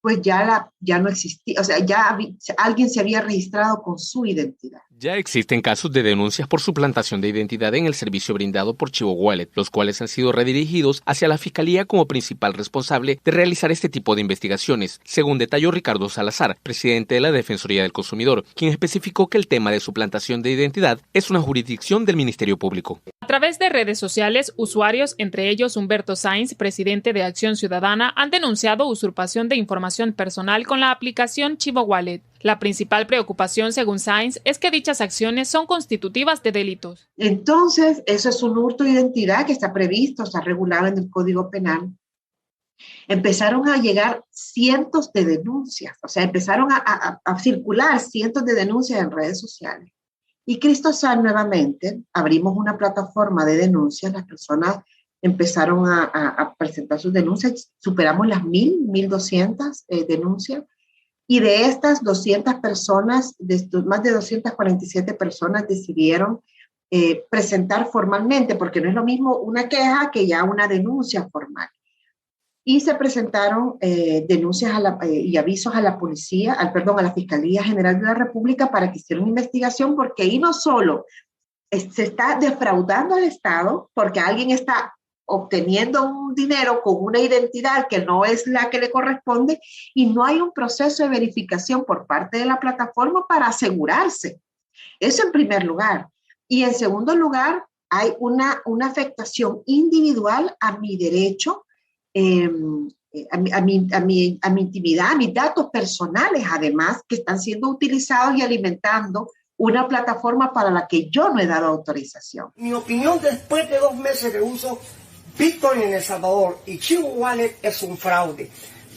pues ya no existía, o sea, alguien se había registrado con su identidad. Ya existen casos de denuncias por suplantación de identidad en el servicio brindado por Chivo Wallet, los cuales han sido redirigidos hacia la Fiscalía como principal responsable de realizar este tipo de investigaciones, según detalló Ricardo Salazar, presidente de la Defensoría del Consumidor, quien especificó que el tema de suplantación de identidad es una jurisdicción del Ministerio Público. A través de redes sociales, usuarios, entre ellos Humberto Sainz, presidente de Acción Ciudadana, han denunciado usurpación de información personal con la aplicación Chivo Wallet. La principal preocupación, según Sainz, es que dichas acciones son constitutivas de delitos. Entonces, eso es un hurto de identidad que está previsto, está regulado en el Código Penal. Empezaron a llegar cientos de denuncias, o sea, empezaron a circular cientos de denuncias en redes sociales. Y Cristosal nuevamente, abrimos una plataforma de denuncias, las personas empezaron a presentar sus denuncias, superamos las 1,200 denuncias. Y de estas 200 personas, más de 247 personas decidieron presentar formalmente, porque no es lo mismo una queja que ya una denuncia formal. Y se presentaron denuncias y avisos a la policía, a la Fiscalía General de la República para que hiciera una investigación, porque ahí no solo se está defraudando al Estado, porque alguien está obteniendo un dinero con una identidad que no es la que le corresponde y no hay un proceso de verificación por parte de la plataforma para asegurarse. Eso en primer lugar. Y en segundo lugar, hay una afectación individual a mi derecho, a mi intimidad, a mis datos personales, además, que están siendo utilizados y alimentando una plataforma para la que yo no he dado autorización. Mi opinión, después de 2 meses de uso, Bitcoin en El Salvador y Chivo Wallet es un fraude.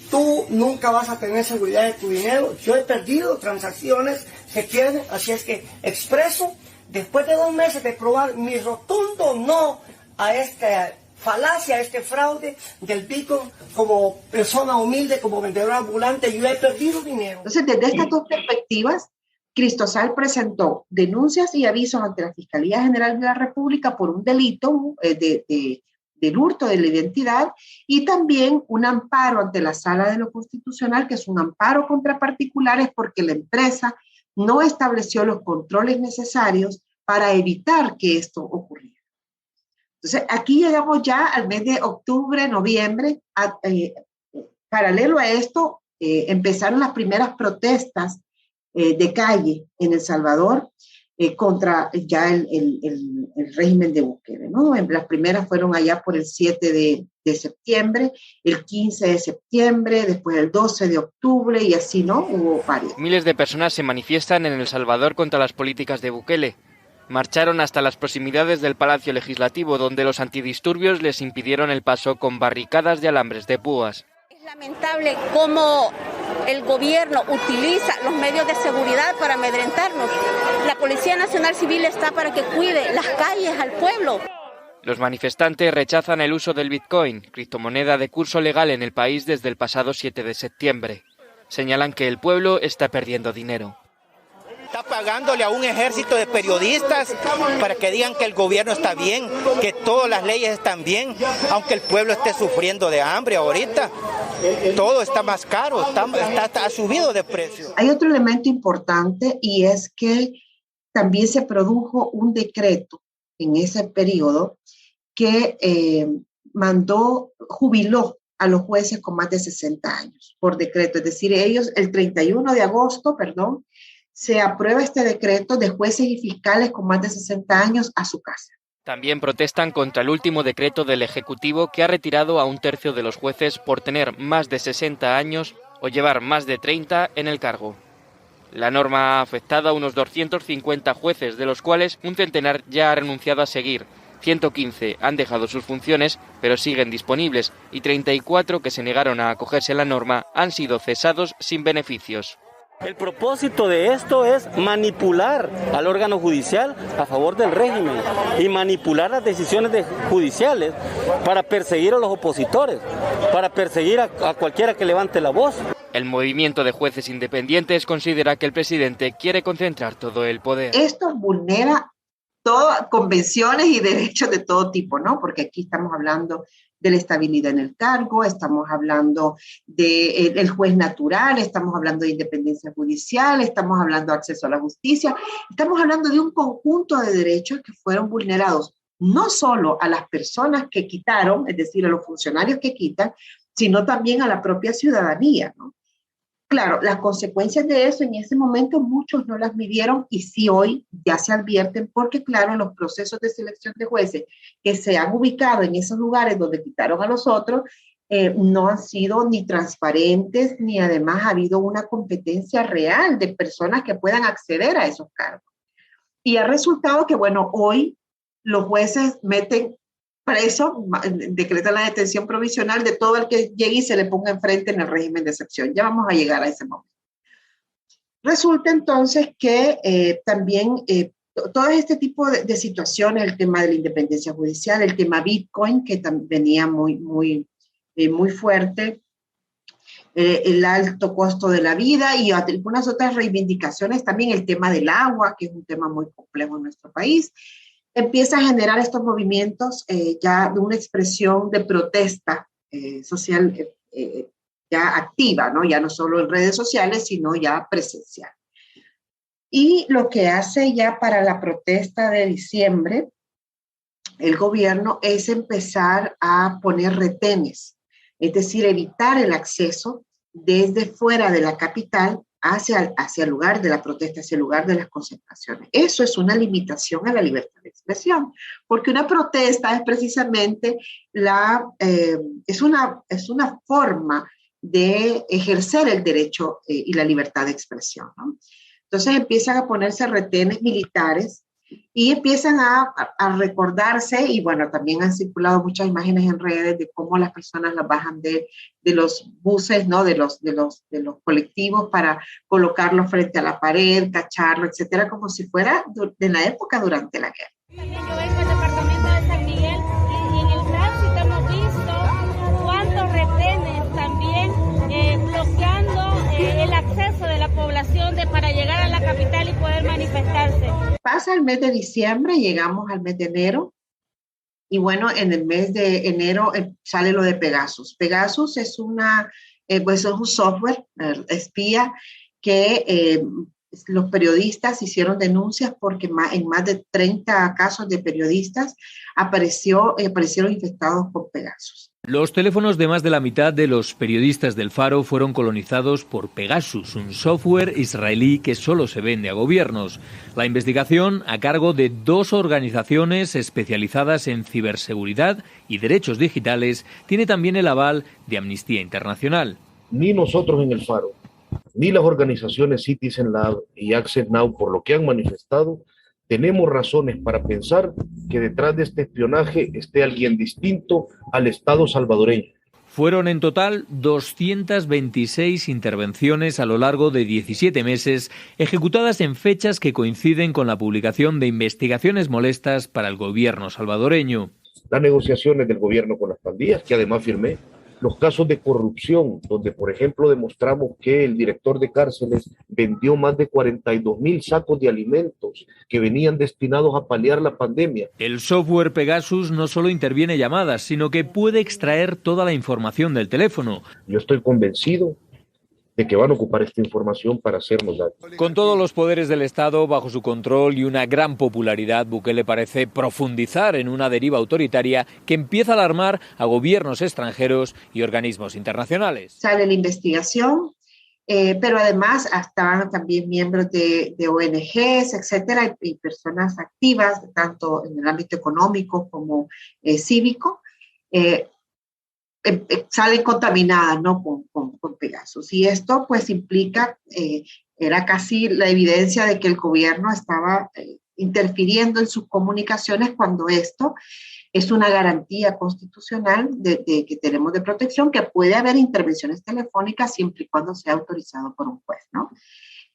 Tú nunca vas a tener seguridad de tu dinero. Yo he perdido transacciones que pierden, así es que expreso, después de 2 meses de probar mi rotundo no a esta falacia, a este fraude del Bitcoin, como persona humilde, como vendedor ambulante, yo he perdido dinero. Entonces, desde estas dos perspectivas, Cristosal presentó denuncias y avisos ante la Fiscalía General de la República por un delito del hurto de la identidad y también un amparo ante la Sala de lo Constitucional, que es un amparo contra particulares porque la empresa no estableció los controles necesarios para evitar que esto ocurriera. Entonces, aquí llegamos ya al mes de octubre, noviembre. Paralelo a esto, empezaron las primeras protestas de calle en El Salvador. contra ya el régimen de Bukele, ¿no? Las primeras fueron allá por el 7 de septiembre, el 15 de septiembre, después el 12 de octubre y así, ¿no? Hubo varios. Miles de personas se manifiestan en El Salvador contra las políticas de Bukele. Marcharon hasta las proximidades del Palacio Legislativo, donde los antidisturbios les impidieron el paso con barricadas de alambres de púas. Es lamentable cómo el gobierno utiliza los medios de seguridad para amedrentarnos. La Policía Nacional Civil está para que cuide las calles al pueblo. Los manifestantes rechazan el uso del Bitcoin, criptomoneda de curso legal en el país desde el pasado 7 de septiembre. Señalan que el pueblo está perdiendo dinero. Está pagándole a un ejército de periodistas para que digan que el gobierno está bien, que todas las leyes están bien, aunque el pueblo esté sufriendo de hambre ahorita. Todo está más caro, ha subido de precio. Hay otro elemento importante y es que también se produjo un decreto en ese periodo que jubiló a los jueces con más de 60 años por decreto. Es decir, ellos el 31 de agosto, se aprueba este decreto de jueces y fiscales con más de 60 años a su casa. También protestan contra el último decreto del Ejecutivo que ha retirado a un tercio de los jueces por tener más de 60 años o llevar más de 30 en el cargo. La norma ha afectado a unos 250 jueces, de los cuales un centenar ya ha renunciado a seguir. 115 han dejado sus funciones, pero siguen disponibles, y 34 que se negaron a acogerse a la norma han sido cesados sin beneficios. El propósito de esto es manipular al órgano judicial a favor del régimen y manipular las decisiones judiciales para perseguir a los opositores, para perseguir a cualquiera que levante la voz. El movimiento de jueces independientes considera que el presidente quiere concentrar todo el poder. Esto vulnera todas convenciones y derechos de todo tipo, ¿no? Porque aquí estamos hablando de la estabilidad en el cargo, estamos hablando del juez natural, estamos hablando de independencia judicial, estamos hablando de acceso a la justicia, estamos hablando de un conjunto de derechos que fueron vulnerados, no solo a las personas que quitaron, es decir, a los funcionarios que quitan, sino también a la propia ciudadanía, ¿no? Claro, las consecuencias de eso en ese momento muchos no las midieron y sí hoy ya se advierten porque, claro, los procesos de selección de jueces que se han ubicado en esos lugares donde quitaron a los otros no han sido ni transparentes ni además ha habido una competencia real de personas que puedan acceder a esos cargos. Y ha resultado que, bueno, hoy los jueces meten preso, decretan la detención provisional de todo el que llegue y se le ponga enfrente en el régimen de excepción. Ya vamos a llegar a ese momento. Resulta entonces que también todo este tipo de situaciones, el tema de la independencia judicial, el tema Bitcoin, que venía muy fuerte, el alto costo de la vida y algunas otras reivindicaciones, también el tema del agua, que es un tema muy complejo en nuestro país, empieza a generar estos movimientos ya de una expresión de protesta social ya activa, ¿no? Ya no solo en redes sociales, sino ya presencial. Y lo que hace ya para la protesta de diciembre, el gobierno es empezar a poner retenes, es decir, evitar el acceso desde fuera de la capital hacia el lugar de la protesta, hacia el lugar de las concentraciones. Eso es una limitación a la libertad de expresión, porque una protesta es precisamente es una forma de ejercer el derecho y la libertad de expresión, ¿no? Entonces empiezan a ponerse retenes militares y empiezan a recordarse, y bueno, también han circulado muchas imágenes en redes de cómo las personas las bajan de los buses, ¿no? de los colectivos para colocarlo frente a la pared, cacharlo, etcétera, como si fuera de la época durante la guerra. También yo vengo del departamento de San Miguel y en el tránsito hemos visto cuántos retenes también bloqueando el acceso de la población para llegar a la capital y poder manifestarse. Pasa el mes de diciembre, llegamos al mes de enero, y bueno, en el mes de enero sale lo de Pegasus. Pegasus es un software espía que los periodistas hicieron denuncias porque en más de 30 casos de periodistas aparecieron infectados por Pegasus. Los teléfonos de más de la mitad de los periodistas del Faro fueron colonizados por Pegasus, un software israelí que solo se vende a gobiernos. La investigación, a cargo de 2 organizaciones especializadas en ciberseguridad y derechos digitales, tiene también el aval de Amnistía Internacional. Ni nosotros en el Faro, ni las organizaciones Citizen Lab y Access Now, por lo que han manifestado, tenemos razones para pensar que detrás de este espionaje esté alguien distinto al Estado salvadoreño. Fueron en total 226 intervenciones a lo largo de 17 meses, ejecutadas en fechas que coinciden con la publicación de investigaciones molestas para el gobierno salvadoreño. Las negociaciones del gobierno con las pandillas, que además firmé, los casos de corrupción, donde por ejemplo demostramos que el director de cárceles vendió más de 42,000 sacos de alimentos que venían destinados a paliar la pandemia. El software Pegasus no solo interviene llamadas, sino que puede extraer toda la información del teléfono. Yo estoy convencido de que van a ocupar esta información para hacernos daño. Con todos los poderes del Estado bajo su control y una gran popularidad, Bukele parece profundizar en una deriva autoritaria que empieza a alarmar a gobiernos extranjeros y organismos internacionales. Sale la investigación, pero además estaban también miembros de ONGs, etcétera, y personas activas, tanto en el ámbito económico como cívico, salen contaminadas, ¿no? con Pegasus. Y esto pues implica, era casi la evidencia de que el gobierno estaba interfiriendo en sus comunicaciones cuando esto es una garantía constitucional de que tenemos de protección, que puede haber intervenciones telefónicas siempre y cuando sea autorizado por un juez, ¿no?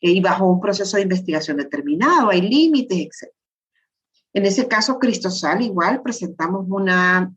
Y bajo un proceso de investigación determinado, hay límites, etc. En ese caso, Cristosal, igual presentamos una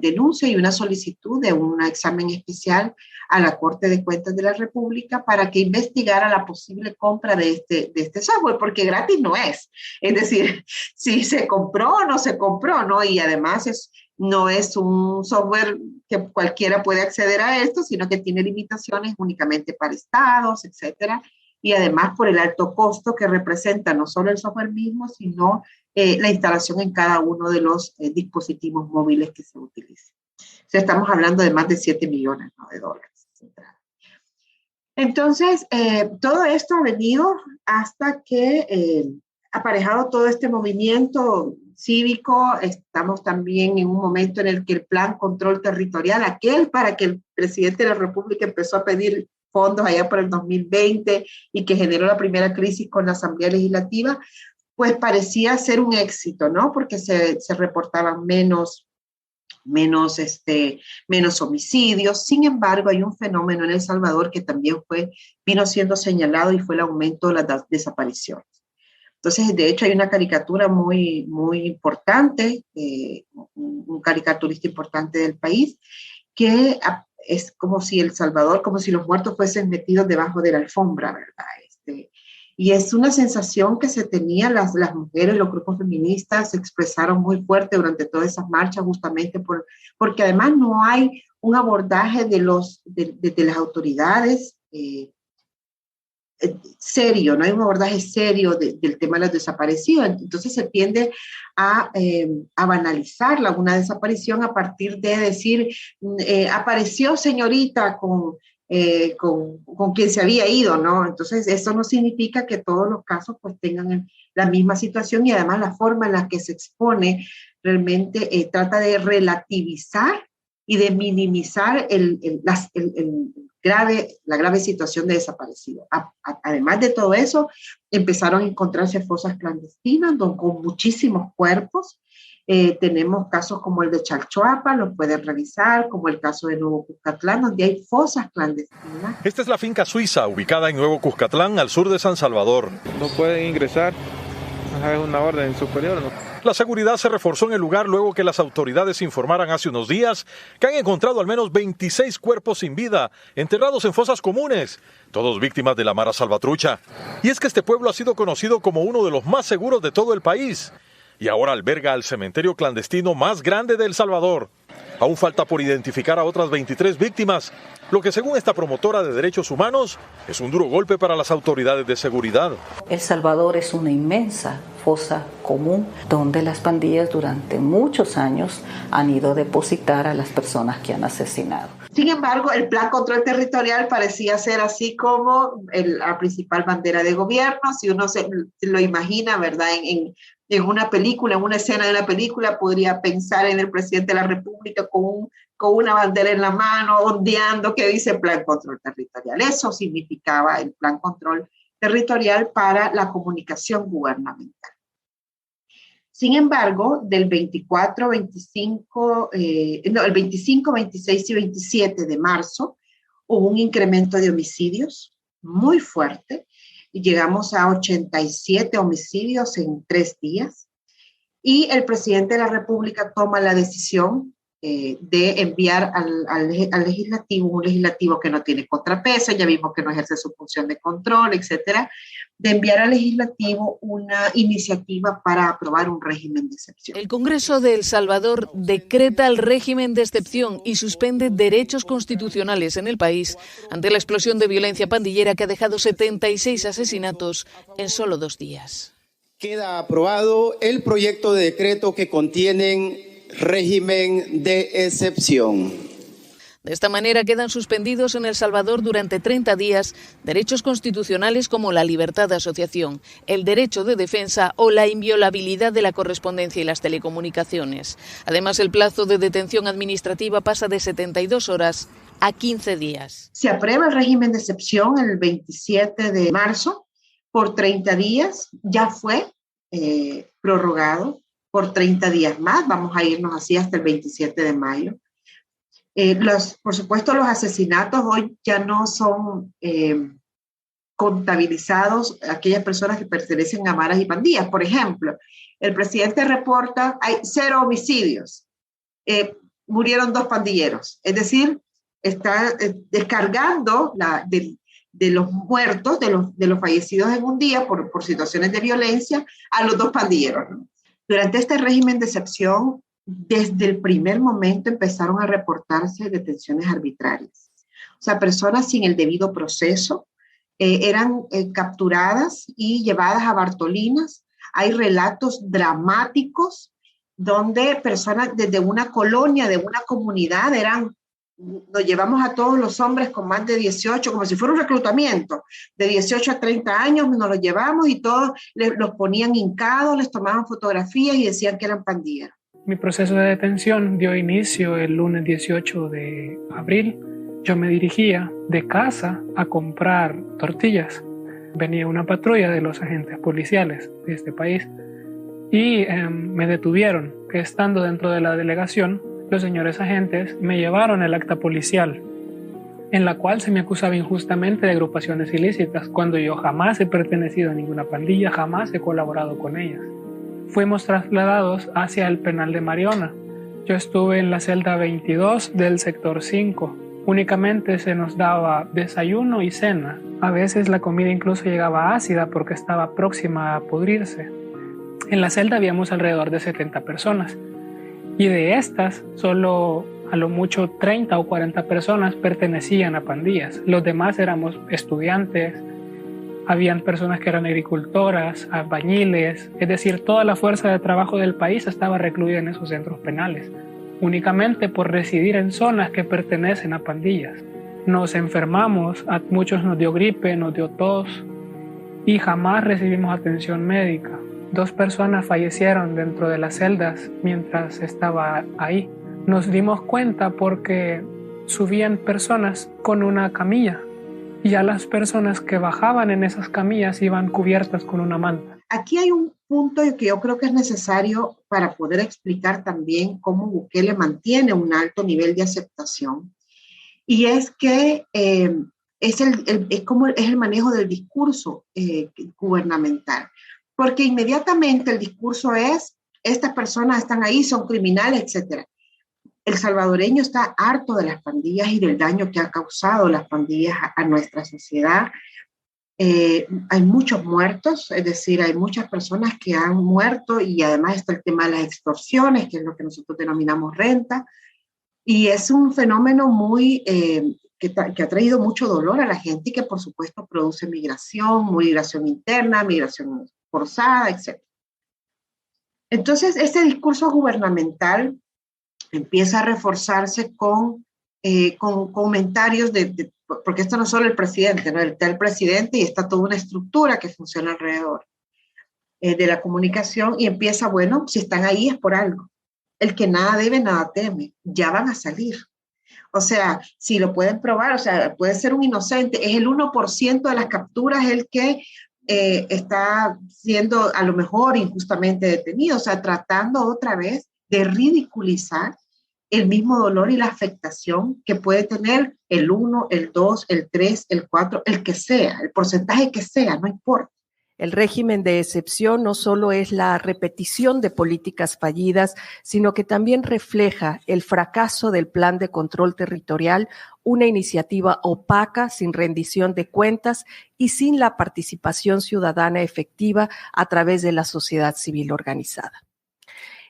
denuncia y una solicitud de un examen especial a la Corte de Cuentas de la República para que investigara la posible compra de este software, porque gratis no es. Es decir, si se compró o no se compró, ¿no? Y además no es un software que cualquiera puede acceder a esto, sino que tiene limitaciones únicamente para estados, etcétera. Y además por el alto costo que representa no solo el software mismo, sino la instalación en cada uno de los dispositivos móviles que se utilicen. O sea, estamos hablando de más de 7 millones, ¿no?, de dólares. Entonces, todo esto ha venido hasta que, aparejado todo este movimiento cívico, estamos también en un momento en el que el plan control territorial, aquel para que el presidente de la República empezó a pedir fondos allá por el 2020 y que generó la primera crisis con la Asamblea Legislativa, pues parecía ser un éxito, ¿no? Porque se reportaban menos homicidios. Sin embargo, hay un fenómeno en El Salvador que también vino siendo señalado y fue el aumento de las desapariciones. Entonces, de hecho, hay una caricatura muy, muy importante, un caricaturista importante del país, que es como si El Salvador, como si los muertos fuesen metidos debajo de la alfombra, ¿verdad? Y es una sensación que se tenía, las mujeres, los grupos feministas se expresaron muy fuerte durante todas esas marchas, justamente porque además no hay un abordaje de las autoridades serio, no hay un abordaje serio del tema de los desaparecidos. Entonces se tiende a banalizar una desaparición a partir de decir, apareció señorita con quien se había ido, ¿no? Entonces eso no significa que todos los casos pues tengan la misma situación, y además la forma en la que se expone realmente trata de relativizar y de minimizar la grave situación de desaparecido. Además de todo eso, empezaron a encontrarse fosas clandestinas con muchísimos cuerpos. Tenemos casos como el de Chalchuapa, los pueden revisar, como el caso de Nuevo Cuscatlán, donde hay fosas clandestinas. Esta es la finca suiza, ubicada en Nuevo Cuscatlán, al sur de San Salvador. No pueden ingresar, es una orden superior, ¿no? La seguridad se reforzó en el lugar luego que las autoridades informaran hace unos días que han encontrado al menos 26 cuerpos sin vida, enterrados en fosas comunes, todos víctimas de la Mara Salvatrucha. Y es que este pueblo ha sido conocido como uno de los más seguros de todo el país, y ahora alberga el cementerio clandestino más grande de El Salvador. Aún falta por identificar a otras 23 víctimas, lo que según esta promotora de derechos humanos es un duro golpe para las autoridades de seguridad. El Salvador es una inmensa fosa común donde las pandillas durante muchos años han ido a depositar a las personas que han asesinado. Sin embargo, el Plan Control Territorial parecía ser así como la principal bandera de gobierno. Si uno se lo imagina, ¿verdad? En una película, en una escena de una película, podría pensar en el presidente de la República con una bandera en la mano, ondeando, que dice Plan Control Territorial. Eso significaba el Plan Control Territorial para la comunicación gubernamental. Sin embargo, del 24, 25, el 25, 26 y 27 de marzo hubo un incremento de homicidios muy fuerte. Llegamos a 87 homicidios en 3 días. Y el presidente de la República toma la decisión de enviar al legislativo, un legislativo que no tiene contrapeso, ya vimos que no ejerce su función de control, etcétera, de enviar al legislativo una iniciativa para aprobar un régimen de excepción. El Congreso de El Salvador decreta el régimen de excepción y suspende derechos constitucionales en el país ante la explosión de violencia pandillera que ha dejado 76 asesinatos en solo 2 días. Queda aprobado el proyecto de decreto que contienen régimen de excepción. De esta manera quedan suspendidos en El Salvador durante 30 días derechos constitucionales como la libertad de asociación, el derecho de defensa o la inviolabilidad de la correspondencia y las telecomunicaciones. Además, el plazo de detención administrativa pasa de 72 horas a 15 días. Se aprueba el régimen de excepción el 27 de marzo por 30 días. Ya fue prorrogado por 30 días más. Vamos a irnos así hasta el 27 de mayo. Por supuesto, los asesinatos hoy ya no son contabilizados aquellas personas que pertenecen a maras y pandillas. Por ejemplo, el presidente reporta, hay 0 homicidios, murieron 2 pandilleros. Es decir, está descargando de los muertos, de los fallecidos en un día por situaciones de violencia a los 2 pandilleros, ¿no? Durante este régimen de excepción, desde el primer momento empezaron a reportarse detenciones arbitrarias. O sea, personas sin el debido proceso eran capturadas y llevadas a Bartolinas. Hay relatos dramáticos donde personas desde una colonia, de una comunidad, nos llevamos a todos los hombres con más de 18, como si fuera un reclutamiento, de 18 a 30 años, nos los llevamos y todos los ponían hincados, les tomaban fotografías y decían que eran pandilleros. Mi proceso de detención dio inicio el lunes 18 de abril. Yo me dirigía de casa a comprar tortillas. Venía una patrulla de los agentes policiales de este país y me detuvieron. Estando dentro de la delegación, los señores agentes me llevaron el acta policial en la cual se me acusaba injustamente de agrupaciones ilícitas, cuando yo jamás he pertenecido a ninguna pandilla, jamás he colaborado con ellas. Fuimos trasladados hacia el penal de Mariona. Yo estuve en la celda 22 del sector 5. Únicamente se nos daba desayuno y cena. A veces la comida incluso llegaba ácida porque estaba próxima a pudrirse. En la celda habíamos alrededor de 70 personas. Y de estas, solo a lo mucho 30 o 40 personas pertenecían a pandillas. Los demás éramos estudiantes, habían personas que eran agricultoras, albañiles, es decir, toda la fuerza de trabajo del país estaba recluida en esos centros penales, únicamente por residir en zonas que pertenecen a pandillas. Nos enfermamos, a muchos nos dio gripe, nos dio tos y jamás recibimos atención médica. 2 personas fallecieron dentro de las celdas mientras estaba ahí. Nos dimos cuenta porque subían personas con una camilla y a las personas que bajaban en esas camillas iban cubiertas con una manta. Aquí hay un punto que yo creo que es necesario para poder explicar también cómo Bukele mantiene un alto nivel de aceptación, y es que es el manejo del discurso gubernamental. Porque inmediatamente el discurso es, estas personas están ahí, son criminales, etc. El salvadoreño está harto de las pandillas y del daño que han causado las pandillas a nuestra sociedad. Hay muchos muertos, es decir, hay muchas personas que han muerto, y además está el tema de las extorsiones, que es lo que nosotros denominamos renta. Y es un fenómeno muy que ha traído mucho dolor a la gente y que por supuesto produce migración interna, migración forzada, etc. Entonces, este discurso gubernamental empieza a reforzarse con comentarios porque esto no es solo el presidente, ¿no? Está el presidente y está toda una estructura que funciona alrededor de la comunicación y empieza, bueno, si están ahí es por algo. El que nada debe, nada teme. Ya van a salir. O sea, si lo pueden probar, o sea, puede ser un inocente. Es el 1% de las capturas el que está siendo a lo mejor injustamente detenido. O sea, tratando otra vez de ridiculizar el mismo dolor y la afectación que puede tener el 1, el 2, el 3, el 4, el que sea, el porcentaje que sea, no importa. El régimen de excepción no solo es la repetición de políticas fallidas, sino que también refleja el fracaso del plan de control territorial, una iniciativa opaca, sin rendición de cuentas y sin la participación ciudadana efectiva a través de la sociedad civil organizada.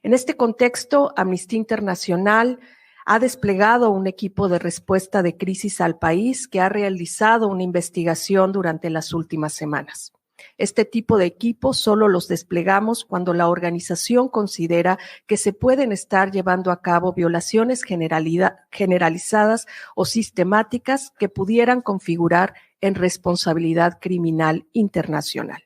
En este contexto, Amnistía Internacional ha desplegado un equipo de respuesta de crisis al país que ha realizado una investigación durante las últimas semanas. Este tipo de equipos solo los desplegamos cuando la organización considera que se pueden estar llevando a cabo violaciones generalizadas o sistemáticas que pudieran configurar en responsabilidad criminal internacional.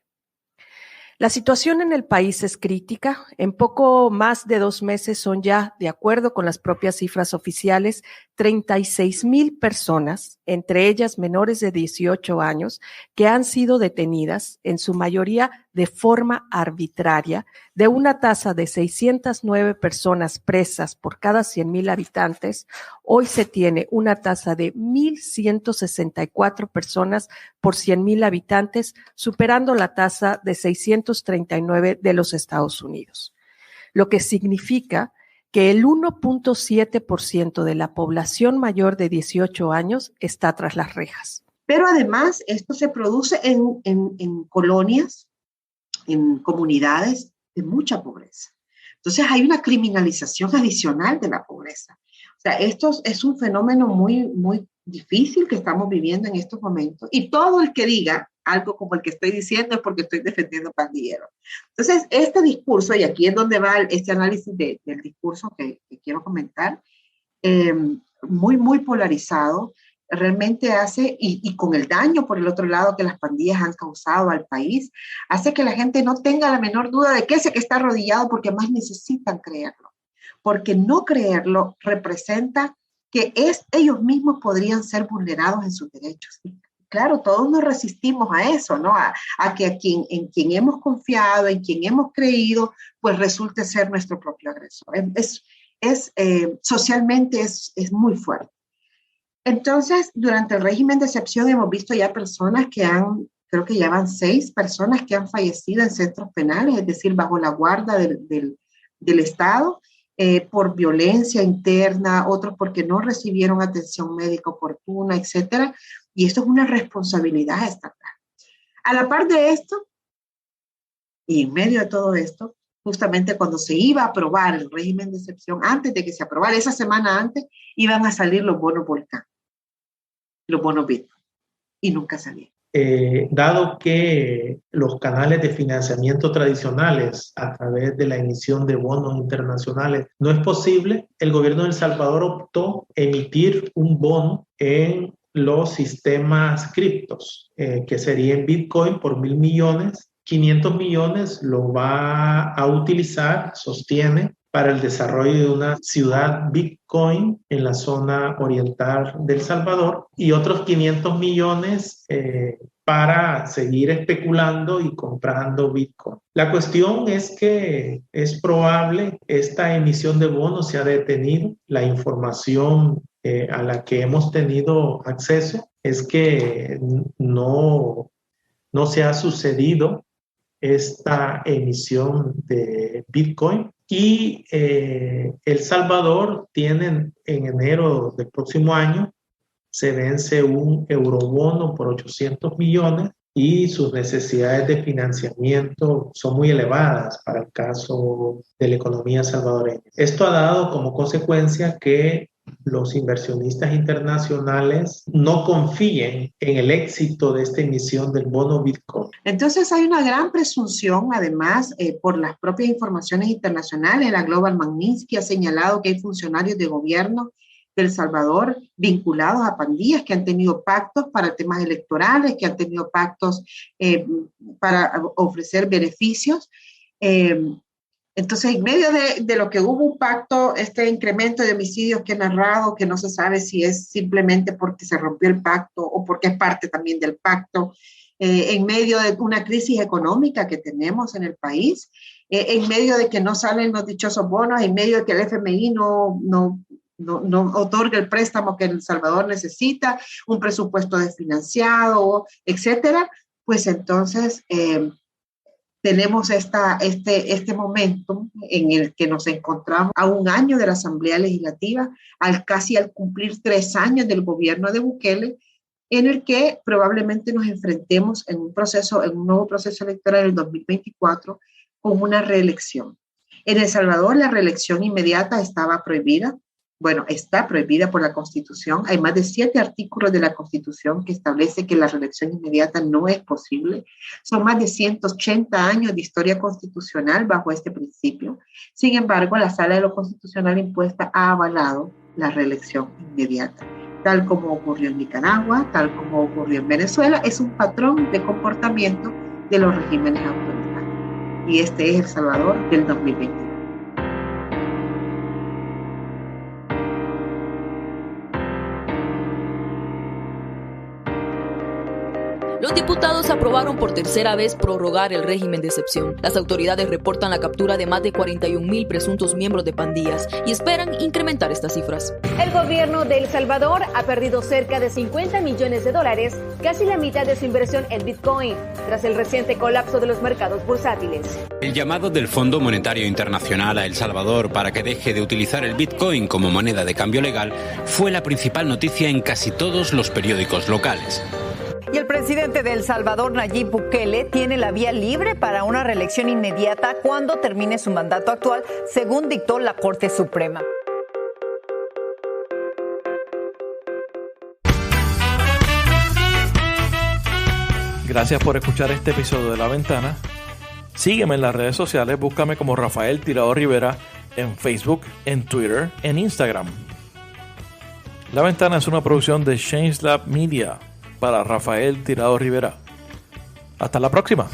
La situación en el país es crítica. En poco más de 2 meses son ya, de acuerdo con las propias cifras oficiales, 36,000 personas, entre ellas menores de 18 años, que han sido detenidas, en su mayoría de forma arbitraria, de una tasa de 609 personas presas por cada 100,000 habitantes. Hoy se tiene una tasa de 1,164 personas por 100,000 habitantes, superando la tasa de 639 de los Estados Unidos, lo que significa que el 1.7% de la población mayor de 18 años está tras las rejas. Pero además esto se produce en colonias, en comunidades de mucha pobreza. Entonces hay una criminalización adicional de la pobreza. O sea, esto es un fenómeno muy, muy difícil que estamos viviendo en estos momentos. Y todo el que diga algo como el que estoy diciendo es porque estoy defendiendo pandilleros. Entonces, este discurso, y aquí es donde va este análisis del discurso que quiero comentar, muy, muy polarizado, realmente hace, y con el daño por el otro lado que las pandillas han causado al país, hace que la gente no tenga la menor duda de que ese que está arrodillado porque más necesitan creerlo. Porque no creerlo representa que ellos mismos podrían ser vulnerados en sus derechos. Y claro, todos nos resistimos a eso, ¿no? A que en quien hemos confiado, en quien hemos creído, pues resulte ser nuestro propio agresor. Socialmente es muy fuerte. Entonces, durante el régimen de excepción hemos visto ya personas creo que ya van 6 personas que han fallecido en centros penales, es decir, bajo la guarda del Estado, por violencia interna, otros porque no recibieron atención médica oportuna, etcétera. Y esto es una responsabilidad estatal. A la par de esto, y en medio de todo esto, justamente cuando se iba a aprobar el régimen de excepción, antes de que se aprobara, esa semana antes, iban a salir los bonos Volcán, los bonos Bitcoin, y nunca salieron. Dado que los canales de financiamiento tradicionales a través de la emisión de bonos internacionales no es posible, el gobierno de El Salvador optó emitir un bono en los sistemas criptos, que sería en Bitcoin por 1,000 millones. 500 millones lo va a utilizar, sostiene, para el desarrollo de una ciudad Bitcoin en la zona oriental de El Salvador y otros 500 millones para seguir especulando y comprando Bitcoin. La cuestión es que es probable esta emisión de bonos se ha detenido. La información a la que hemos tenido acceso es que no se ha sucedido esta emisión de Bitcoin. Y El Salvador tiene en enero del próximo año, se vence un eurobono por 800 millones y sus necesidades de financiamiento son muy elevadas para el caso de la economía salvadoreña. Esto ha dado como consecuencia que los inversionistas internacionales no confíen en el éxito de esta emisión del bono Bitcoin. Entonces hay una gran presunción, además, por las propias informaciones internacionales. La Global Magnitsky ha señalado que hay funcionarios de gobierno de El Salvador vinculados a pandillas que han tenido pactos para temas electorales, que han tenido pactos para ofrecer beneficios. Entonces, en medio de lo que hubo un pacto, este incremento de homicidios que he narrado, que no se sabe si es simplemente porque se rompió el pacto o porque es parte también del pacto, en medio de una crisis económica que tenemos en el país, en medio de que no salen los dichosos bonos, en medio de que el FMI no otorga el préstamo que El Salvador necesita, un presupuesto desfinanciado, etcétera, pues entonces tenemos este momento en el que nos encontramos a un año de la Asamblea Legislativa, casi al cumplir 3 años del gobierno de Bukele, en el que probablemente nos enfrentemos en un nuevo proceso electoral en el 2024 con una reelección. En El Salvador la reelección inmediata estaba prohibida. Bueno, está prohibida por la Constitución. Hay más de 7 artículos de la Constitución que establece que la reelección inmediata no es posible. Son más de 180 años de historia constitucional bajo este principio. Sin embargo, la Sala de lo Constitucional impuesta ha avalado la reelección inmediata. Tal como ocurrió en Nicaragua, tal como ocurrió en Venezuela, es un patrón de comportamiento de los regímenes autoritarios. Y este es El Salvador del 2021. Los diputados aprobaron por tercera vez prorrogar el régimen de excepción. Las autoridades reportan la captura de más de 41,000 presuntos miembros de pandillas y esperan incrementar estas cifras. El gobierno de El Salvador ha perdido cerca de $50 millones, casi la mitad de su inversión en Bitcoin, tras el reciente colapso de los mercados bursátiles. El llamado del Fondo Monetario Internacional a El Salvador para que deje de utilizar el Bitcoin como moneda de cambio legal fue la principal noticia en casi todos los periódicos locales. Y el presidente de El Salvador, Nayib Bukele, tiene la vía libre para una reelección inmediata cuando termine su mandato actual, según dictó la Corte Suprema. Gracias por escuchar este episodio de La Ventana. Sígueme en las redes sociales, búscame como Rafael Tirado Rivera en Facebook, en Twitter, en Instagram. La Ventana es una producción de Change Lab Media para Rafael Tirado Rivera. Hasta la próxima.